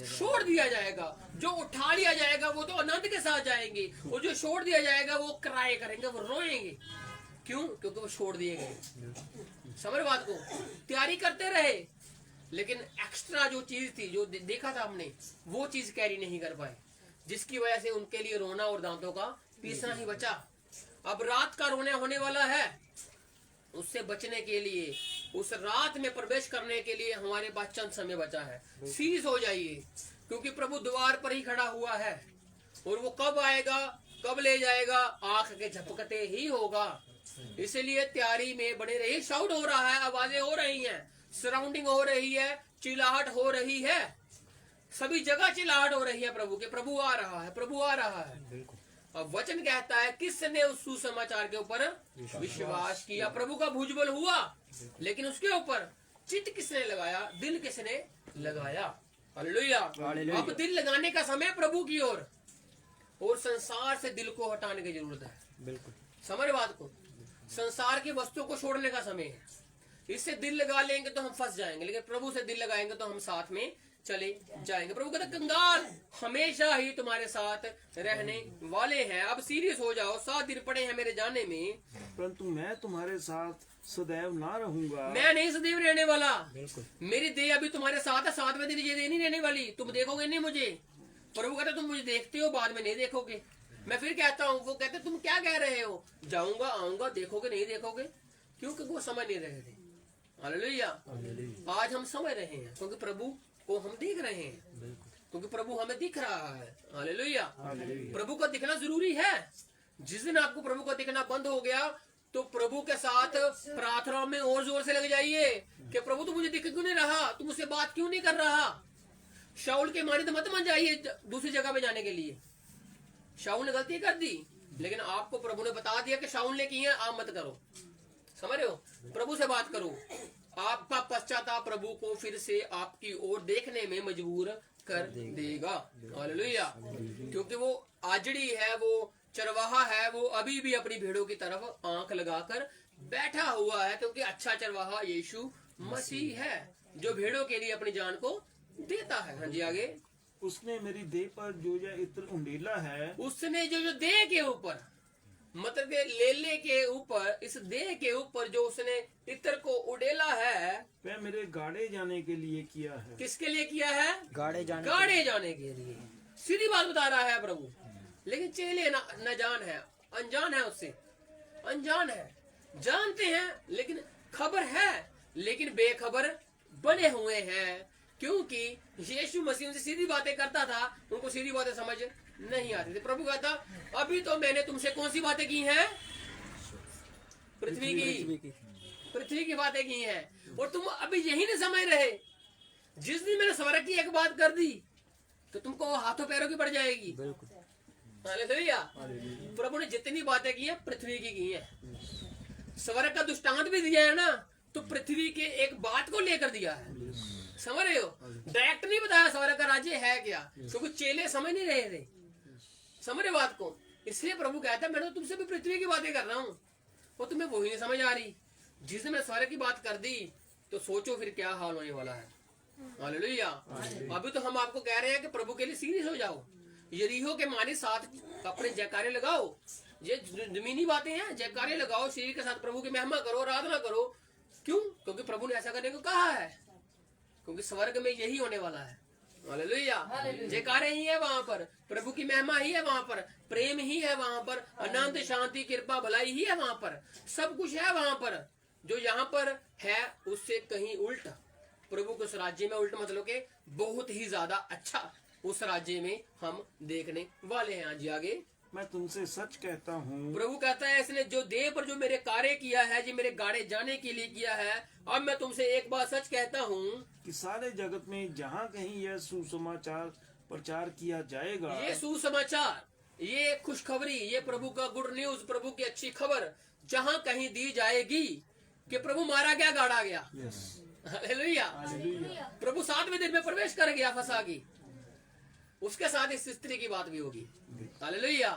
छोड़ दिया जाएगा। जो उठा लिया जाएगा वो तो आनंद के साथ जाएंगे, और जो छोड़ दिया जाएगा वो क्राई करेंगे, वो रोएंगे। क्यों? क्योंकि वो छोड़ दिए गए। समझ बात को? तैयारी करते रहे, लेकिन एक्स्ट्रा जो चीज थी, जो देखा था हमने, वो चीज कैरी नहीं कर पाए, जिसकी वजह से उनके लिए रोना और दांतों का पीसना ही बचा। अब रात का रोना होने वाला है, उससे बचने के लिए, उस रात में प्रवेश करने के लिए हमारे पास चंद समय बचा है। सीरियस हो जाइए, क्योंकि प्रभु द्वार पर ही खड़ा हुआ है, और वो कब आएगा, कब ले जाएगा, आंख के झपकते ही होगा। इसलिए तैयारी में बने रहिए। शाउट हो रहा है, आवाजें हो रही हैं, सराउंडिंग हो रही है, चिल्लाहट हो रही है, सभी जगह चिल्लाहट हो रही है प्रभु के। प्रभु आ रहा है, प्रभु आ रहा है। अब वचन कहता है, किसने उस सुसमाचार के ऊपर विश्वास किया? प्रभु का भुजबल हुआ, लेकिन उसके ऊपर चित्त किसने लगाया? दिल किसने लगाया? हालेलुया। अब दिल लगाने का समय प्रभु की ओर, और संसार से दिल को हटाने की जरूरत है। बिल्कुल। समझ बात को? संसार की वस्तुओं को छोड़ने का समय है। इससे दिल लगा लेंगे तो हम फंस जाएंगे, लेकिन प्रभु से दिल लगाएंगे तो हम साथ में चले जाएंगे। प्रभु कहता, कंगाल हमेशा ही तुम्हारे साथ रहने वाले हैं। अब सीरियस हो जाओ। 7 दिन पड़े हैं मेरे जाने में, परंतु मैं तुम्हारे साथ सदैव ना रहूंगा। मैं नहीं सदैव रहने वाला। बिल्कुल। मेरी देह अभी तुम्हारे साथ है, 7वें दिन ये देह नहीं रहने वाली। तुम देखोगे नहीं मुझे। प्रभु कहता, तुम मुझे देखते हो, बाद में नहीं देखोगे। मैं फिर कहता हूँ, वो कहते तुम क्या कह रहे हो? जाऊंगा, आऊंगा, देखोगे नहीं देखोगे। क्यों? क्योंकि वो समझ नहीं रहे थे। हालेलुया। आज हम समझ रहे हैं, क्योंकि प्रभु को हम देख रहे हैं, क्योंकि प्रभु हमें दिख रहा है। हालेलुया। प्रभु को दिखना जरूरी है। जिस दिन आपको प्रभु को दिखना बंद हो गया, तो प्रभु के साथ प्रार्थना में और जोर से लग जाइए कि प्रभु तू मुझे दिख क्यों नहीं रहा, तू मुझसे बात क्यों नहीं कर रहा। शाऊल के मानित मत बन जाइए दूसरी जगह पे जाने के लिए। शाऊल ने गलती कर दी, लेकिन आपको प्रभु ने बता दिया कि शाऊल ने की है, आप मत करो। समझ रहे हो? प्रभु से बात करो। आपका पश्चाताप प्रभु को फिर से आपकी ओर देखने में मजबूर कर देगा। हालेलुया। क्योंकि वो आजड़ी है, वो चरवाहा है, वो अभी भी अपनी भेड़ों की तरफ आंख लगाकर बैठा हुआ है, क्योंकि अच्छा चरवाहा यीशु मसीह है, जो भेड़ों के लिए अपनी जान को देता है। हाँ जी, आगे। उसने मेरी देह पर जो यह इत्र उंडेला है, उसने जो देह के ऊपर, मतलब के लेले के ऊपर, इस देह के ऊपर जो उसने इत्र को उड़ेला है, वह मेरे गाड़े जाने के लिए किया है। किसके लिए किया है? गाड़े जाने के लिए। सीधी बात बता रहा है प्रभु। लेकिन चेले न जान है, अनजान है, उससे अनजान है। जानते हैं, लेकिन खबर है, लेकिन बेखबर बने हुए हैं, क्योंकि यीशु मसीह उनसे सीधी बातें करता था, उनको सीधी बातें समझ नहीं आती थी। प्रभु कहता, अभी तो मैंने तुमसे कौन सी बातें की हैं? पृथ्वी की बातें की हैं, और तुम अभी यही नहीं समझ रहे। जिस दिन मैंने स्वर्ग की एक बात कर दी, तो तुमको हाथों पैरों की पड़ जाएगी। हालेलुया। प्रभु ने जितनी बातें की हैं, पृथ्वी की हैं। स्वर्ग का दृष्टांत भी दिया है ना, तो पृथ्वी के एक बात को लेकर दिया है। समझ रहे हो? डायरेक्ट नहीं बताया स्वर्ग का राज्य है क्या, क्योंकि चेले समझ नहीं रहे थे। समझ रहे बात को? इसलिए प्रभु कहता है, मैं तो तुमसे भी पृथ्वी की बातें कर रहा हूँ, वो तुम्हें वही नहीं समझ आ रही। जिस दिन मैं स्वर्ग की बात कर दी, तो सोचो फिर क्या हाल होने वाला है। हालेलुया। अभी तो हम आपको कह रहे हैं कि प्रभु के लिए सीरियस हो जाओ। यरीहो के माने साथ अपने जयकारे लगाओ। ये जमीनी बातें हैं, जयकारे लगाओ, शरीर के साथ प्रभु की महिमा करो, आराधना करो। क्यों? क्योंकि प्रभु ने ऐसा करने को कहा है, क्योंकि स्वर्ग में यही होने वाला है। हालेलुया। जयकारे ही है वहाँ पर, प्रभु की महिमा ही है वहाँ पर, प्रेम ही है वहाँ पर, अनंत शांति कृपा भलाई ही है वहाँ पर, सब कुछ है वहाँ पर। जो यहाँ पर है उससे कहीं उल्टा प्रभु के उस राज्य में, उल्टा मतलब के बहुत ही ज्यादा अच्छा उस राज्य में हम देखने वाले हैं। आज आगे मैं तुमसे सच कहता हूँ प्रभु कहता है इसने जो देह पर जो मेरे कार्य किया है, जो मेरे गाड़े जाने के लिए किया है, अब मैं तुमसे एक बात सच कहता हूँ कि सारे जगत में जहाँ कहीं यह सुसमाचार प्रचार किया जाएगा, ये सुसमाचार, ये खुशखबरी, ये प्रभु का गुड न्यूज, प्रभु की अच्छी खबर जहाँ कहीं दी जाएगी कि प्रभु मारा गया, गाड़ा गया। हालेलुया। प्रभु 7वें दिन में प्रवेश कर गया फंसा की, उसके साथ इस स्त्री की बात भी होगी। हालेलुया।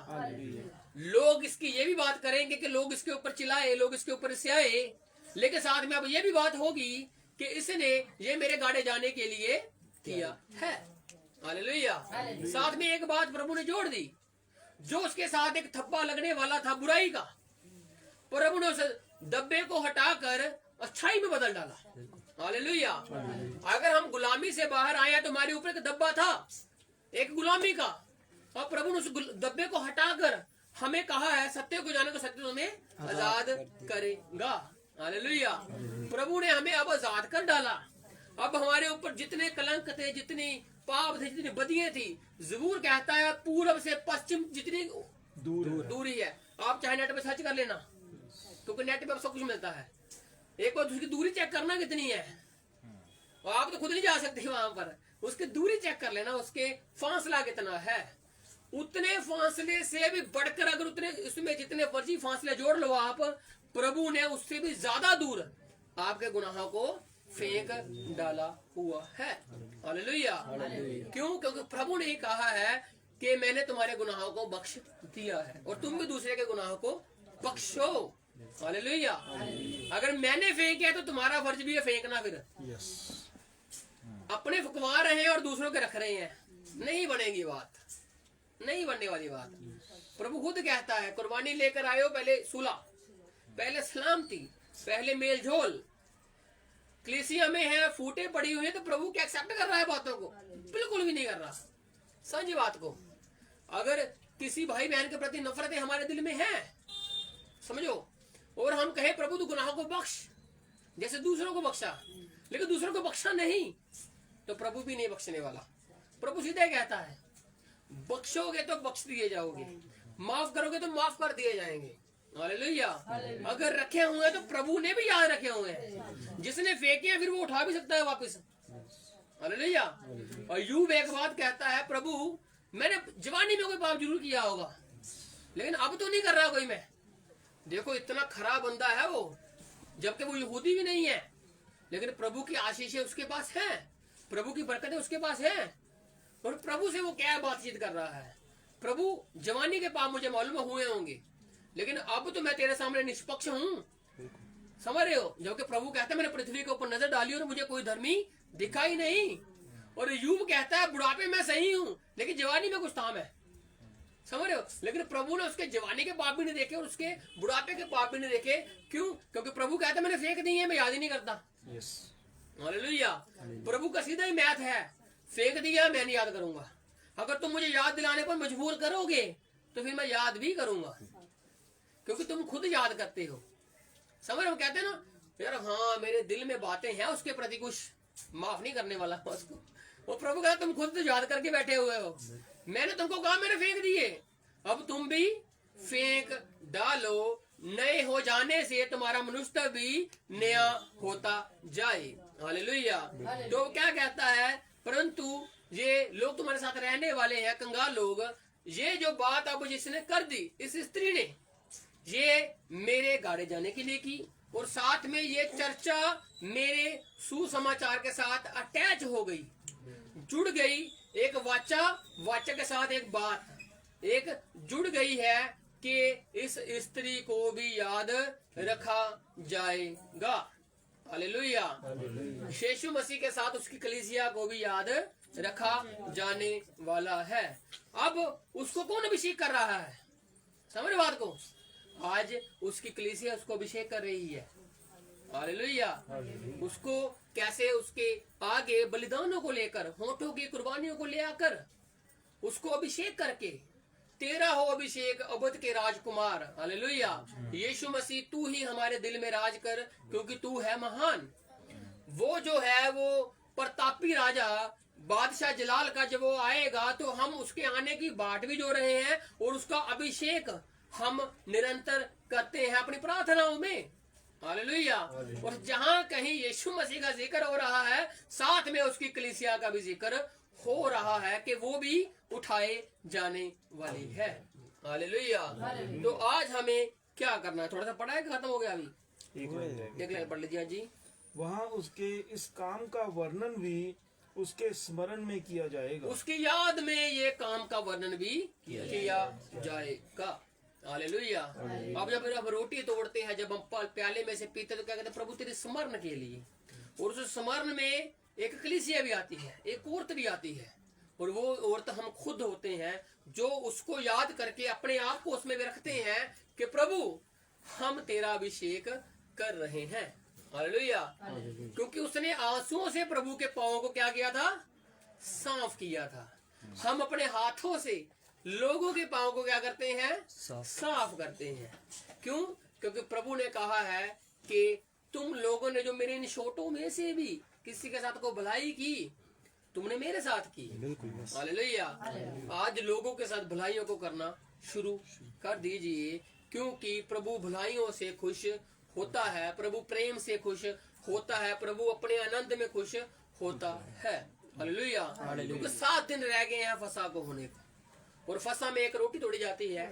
लोग इसकी ये भी बात करेंगे कि लोग इसके ऊपर चिल्लाए, लोग इसके ऊपर सियाए, लेकिन साथ में अब ये भी बात होगी कि इसने ये मेरे गाड़े जाने के लिए किया है। हालेलुया। साथ में एक बात प्रभु ने जोड़ दी, जो उसके साथ एक थप्पा लगने वाला था बुराई का, प्रभु ने उस दब्बे को हटाकर अच्छाई में बदल डाला। हालेलुया। अगर हम गुलामी से बाहर आए तो हमारे ऊपर एक दब्बा था, एक गुलामी का, और प्रभु ने उस दब्बे को हटाकर हमें कहा है सत्य को जाने को सत्य तुम्हें आजाद करेगा। हालेलुया। प्रभु ने हमें अब आजाद कर डाला। अब हमारे ऊपर जितने कलंक थे, जितनी पाप थे, जितनी बदियां थी, ज़बूर कहता है पूरब से पश्चिम जितनी दूरी है। आप चाहे नेट पे सर्च कर लेना, क्योंकि नेट पे सब कुछ मिलता है। एक बार उसकी दूरी चेक करना कितनी है, और आप तो खुद नहीं जा सकते वहां पर, उसकी दूरी चेक कर लेना, उसके फासला कितना है। उतने फासले से भी बढ़कर अगर उतने उसमें जितने फर्जी फासले जोड़ लो आप, प्रभु ने उससे भी ज्यादा दूर आपके गुनाहों को फेंक डाला हुआ है। हालेलुया। क्यों? क्योंकि प्रभु ने कहा है कि मैंने तुम्हारे गुनाहों को बख्श दिया है और तुम भी दूसरे के गुनाहों को बख्शो। हालेलुया। अगर मैंने फेंके तो तुम्हारा फर्ज भी है फेंकना। फिर अपने फुकवा रहे हैं और दूसरों के रख रहे हैं, नहीं बनेगी बात, नहीं बनने वाली बात। प्रभु खुद कहता है कुर्बानी लेकर आए हो, पहले सुलह, पहले सलामती, पहले मेल झोल। कलीसिया में है फूटे पड़ी हुई है तो प्रभु क्या एक्सेप्ट कर रहा है बातों को? बिल्कुल भी नहीं कर रहा। समझिए बात को। अगर किसी भाई बहन के प्रति नफरतें हमारे दिल में है, समझो, और हम कहे प्रभु तू गुनाहों को बख्श जैसे दूसरों को बख्शा, लेकिन दूसरों को बख्शा नहीं, तो प्रभु भी नहीं बख्शने वाला। प्रभु सीधे कहता है बख्शोगे तो बख्श दिए जाओगे, माफ करोगे तो माफ कर दिए जाएंगे। हालेलुया। अगर रखे हुए हैं तो प्रभु ने भी याद रखे हुए हैं। जिसने फेंके हैं फिर वो उठा भी सकता है वापस। हालेलुया। और यूब एक बात कहता है, प्रभु मैंने जवानी में कोई पाप जरूर किया होगा, लेकिन अब तो नहीं कर रहा कोई मैं। देखो इतना खराब बंदा है वो, जबकि वो यहूदी भी नहीं है, लेकिन प्रभु की आशीषें उसके पास हैं, प्रभु की बरकतें उसके पास हैं, और प्रभु से वो क्या बातचीत कर रहा है। प्रभु जवानी के पाप मुझे मालूम हुए होंगे, लेकिन अब तो मैं तेरे सामने निष्पक्ष हूँ, समझ रहे हो। जबकि प्रभु कहता है मैंने पृथ्वी के ऊपर नजर डाली और मुझे कोई धर्मी दिखा ही नहीं। और यूब कहता है बुढ़ापे में सही हूँ, लेकिन जवानी में कुछ थाम है, समझ रहे हो। लेकिन प्रभु ने उसके जवानी के पाप भी नहीं देखे और उसके बुढ़ापे के पाप भी नहीं देखे। क्यों? क्योंकि प्रभु कहता है मैंने फेंक दी है, मैं याद ही नहीं करता। हालेलुया। प्रभु का सीधा ही मैथ है, फेंक दिया मैं नहीं याद करूंगा। अगर तुम मुझे याद दिलाने पर मजबूर करोगे तो फिर मैं याद भी करूंगा, क्योंकि तुम खुद याद करते हो। समझ रहे हो? कहते हैं ना यार, हाँ मेरे दिल में बातें हैं उसके प्रति, कुछ माफ नहीं करने वाला उसको। वो प्रभु कहता तुम खुद तो याद करके बैठे हुए हो, मैंने तुमको कहा मैंने फेंक दिए, अब तुम भी फेंक डालो। नए हो जाने से तुम्हारा मनुष्य भी नया होता जाए। हालेलुया। तो क्या कहता है, परंतु ये लोग तुम्हारे साथ रहने वाले हैं कंगाल लोग, ये जो बात अब जिसने कर दी इस स्त्री ने, ये मेरे गाड़े जाने के लिए की, और साथ में ये चर्चा मेरे सुसमाचार के साथ अटैच हो गई, जुड़ गई। एक वाचा के साथ एक बात एक जुड़ गई है कि इस स्त्री को भी याद रखा जाएगा। हालेलुया। यीशु मसीह के साथ उसकी कलीसिया को भी याद रखा जाने वाला है। अब उसको कौन अभिषेक कर रहा है? समझ बात को। आज उसकी कलीसिया उसको अभिषेक कर रही है। हालेलुया। उसको कैसे? उसके आगे बलिदानों को लेकर, होठों की कुर्बानियों को ले आकर उसको अभिषेक करके, तेरा हो अभिषेक अबद के राजकुमार। हालेलुया। यीशु मसीह तू ही हमारे दिल में राज कर, क्योंकि तू है महान। वो जो है वो प्रतापी राजा, बादशाह जलाल का जब वो आएगा तो हम उसके आने की बाट भी जो रहे हैं और उसका अभिषेक हम निरंतर करते हैं अपनी प्रार्थनाओं में। हालेलुया। और जहां कहीं यीशु मसीह का जिक्र हो रहा है, साथ में उसकी कलीसिया का भी जिक्र हो रहा है कि वो भी उठाए जाने वाली है। हालेलुया। तो आज हमें क्या करना है? थोड़ा सा पढ़ा है, खत्म हो गया अभी? एक लाइन पढ़ लीजिए जी। वहाँ उसके इस काम का वर्णन भी उसके स्मरण में किया जाएगा। उसकी याद में ये काम का वर्णन भी किया जाएगा। हालेलुया। अब जब हम रोटी तोड़ते हैं, जब हम प्याले में से पीते तो क्या कहते हैं? प्रभु तेरे स्मरण के लिए। और उस स्मरण में एक कलीसिया भी आती है, एक औरत भी आती है, और वो औरत हम खुद होते हैं जो उसको याद करके अपने आप को उसमें रखते हैं कि प्रभु हम तेरा अभिषेक कर रहे हैं। हालेलुया। क्योंकि उसने आंसुओं से प्रभु के पांवों को क्या किया था? साफ किया था। हम अपने हाथों से लोगों के पांव को क्या करते हैं? साफ करते हैं। क्यों? क्योंकि प्रभु ने कहा है कि तुम लोगों ने जो मेरे इन छोटों में से भी किसी के साथ को भलाई की, तुमने मेरे साथ की। हालेलुया। आज लोगों के साथ भलाइयों को करना शुरू कर दीजिए, क्योंकि प्रभु भलाइयों से खुश होता है, प्रभु प्रेम से खुश होता है, प्रभु अपने आनंद में खुश होता है। हालेलुया। क्योंकि 7 दिन रह गए हैं फसह को होने को, और फसह में एक रोटी तोड़ी जाती है,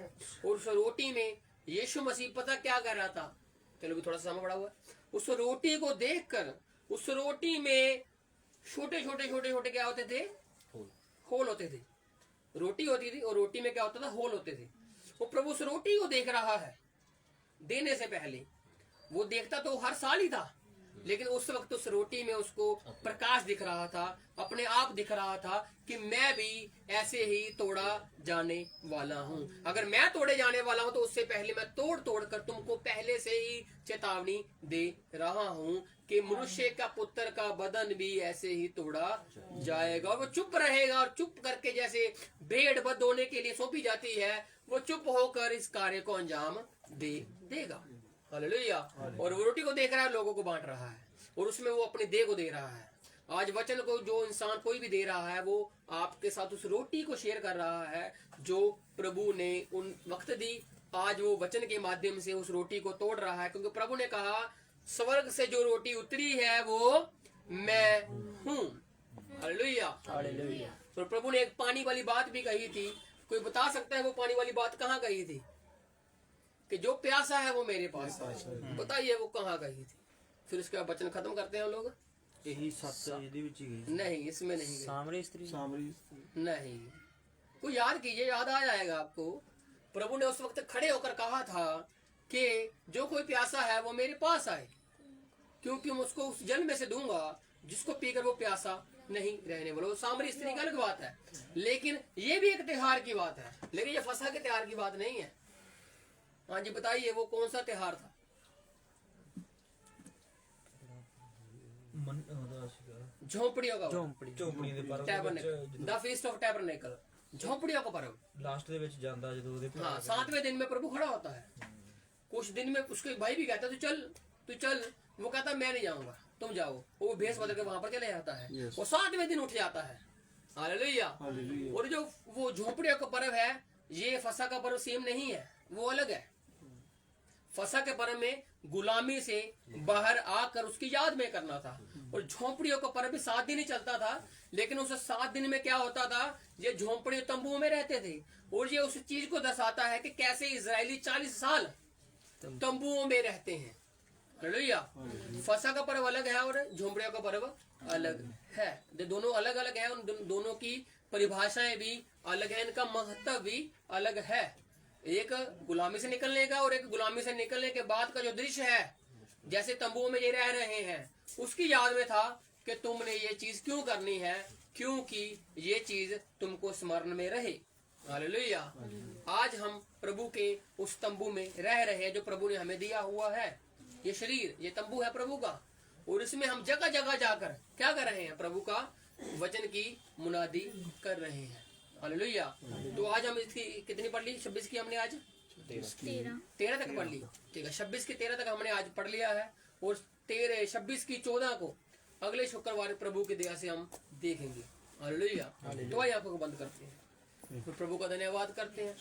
और उस रोटी में यीशु मसीह पता क्या कर रहा था? चलो भी थोड़ा सा समय पड़ा हुआ। उस रोटी को देखकर, उस रोटी में छोटे छोटे छोटे छोटे क्या होते थे? होल होते थे। रोटी होती थी और रोटी में क्या होता था? होल होते थे। वो प्रभु उस रोटी को देख रहा है। देने से पहले वो देखता तो हर साल ही था, लेकिन उस वक्त उस रोटी में उसको प्रकाश दिख रहा था, अपने आप दिख रहा था कि मैं भी ऐसे ही तोड़ा जाने वाला हूँ। अगर मैं तोड़े जाने वाला हूँ तो उससे पहले मैं तोड़ तोड़ कर तुमको पहले से ही चेतावनी दे रहा हूँ कि मनुष्य का पुत्र का बदन भी ऐसे ही तोड़ा जाएगा। वो चुप रहेगा, और चुप करके जैसे भेड़ बध होने के लिए सौंपी जाती है, वो चुप होकर इस कार्य को अंजाम दे देगा। हालेलुया। और वो रोटी को देख रहा है, लोगों को बांट रहा है, और उसमें वो अपने देह को दे रहा है। आज वचन को जो इंसान कोई भी दे रहा है, वो आपके साथ उस रोटी को शेयर कर रहा है जो प्रभु ने उन वक्त दी। आज वो वचन के माध्यम से उस रोटी को तोड़ रहा है, क्योंकि प्रभु ने कहा स्वर्ग से जो रोटी उतरी है वो मैं हूँ। हालेलुया। तो प्रभु ने एक पानी वाली बात भी कही थी। कोई बता सकता है वो पानी वाली बात कहाँ कही थी? कि जो प्यासा है वो मेरे पास है। बताइए वो कहाँ कही थी? फिर उसके बाद वचन खत्म करते हैं हम लोग। यही 7 नहीं, इसमें नहीं गई। सामरी स्त्री नहीं, कोई याद कीजिए, याद आ जाएगा आपको। प्रभु ने उस वक्त खड़े होकर कहा था कि जो कोई प्यासा है वो मेरे पास आए, क्योंकि मैं उसको उस जल में से दूंगा जिसको पीकर वो प्यासा नहीं रहने वाला। वो सामरी स्त्री की अलग बात है, लेकिन ये भी एक त्योहार की बात है, लेकिन ये फसह के त्योहार की बात नहीं है। हाँ जी, बताइए वो कौन सा त्योहार था? झोंपड़ियों का, ਝੋਂਪੜੀ ਦੇ ਪਰਬ द फीस्ट ऑफ टैबरनेकल, झोंपड़ियों का पर्व। ਲਾਸਟ ਦੇ ਵਿੱਚ ਜਾਂਦਾ ਜਦੋਂ ਉਹਦੇ हाँ, 7वें दिन में प्रभु खड़ा होता है। कुछ दिन में उसके भाई भी कहता है तू चल, वो कहता मैं नहीं जाऊंगा, तुम जाओ। वो भेष बदल के वहां पर चले जाता है। वो 7वें दिन उठ जाता है। हालेलुया। और जो वो झोंपड़ियों का पर्व है, ये फसह का पर्व सेम नहीं है, वो अलग है। फसह के पर्व में गुलामी से बाहर आकर उसकी याद में करना था, और झोंपड़ियों का पर्व भी 7 दिन ही चलता था। लेकिन उस 7 दिन में क्या होता था? ये झोंपड़ी तंबुओं में रहते थे, और ये उस चीज को दर्शाता है कि कैसे इजरायली 40 साल तंबुओं में रहते हैं। हालेलुया। फसह का पर्व अलग है और झोंपड़ियों का पर्व अलग है। दोनों अलग अलग है, उन दोनों की परिभाषाएं भी अलग है, इनका महत्व भी अलग है। एक गुलामी से निकलने का और एक गुलामी से निकलने के बाद का जो दृश्य है, जैसे तंबुओं में ये रह रहे हैं, उसकी याद में था कि तुमने ये चीज क्यों करनी है, क्योंकि ये चीज तुमको स्मरण में रहे। हालेलुया। आज हम प्रभु के उस तंबू में रह रहे हैं जो प्रभु ने हमें दिया हुआ है। ये शरीर, ये तंबू है प्रभु का, और इसमें हम जगह जगह जाकर क्या कर रहे हैं? प्रभु का वचन की मुनादी कर रहे हैं। हालेलुया। तो आज हम इसकी कितनी पढ़ ली? 26 की हमने आज 13 तक पढ़ ली। ठीक है, 26 की 13 तक हमने आज पढ़ लिया है, और 26 की 14 को अगले शुक्रवार प्रभु की दया से हम देखेंगे। हालेलुया। तो आइए आंखों को बंद करते हैं, फिर प्रभु का धन्यवाद करते हैं।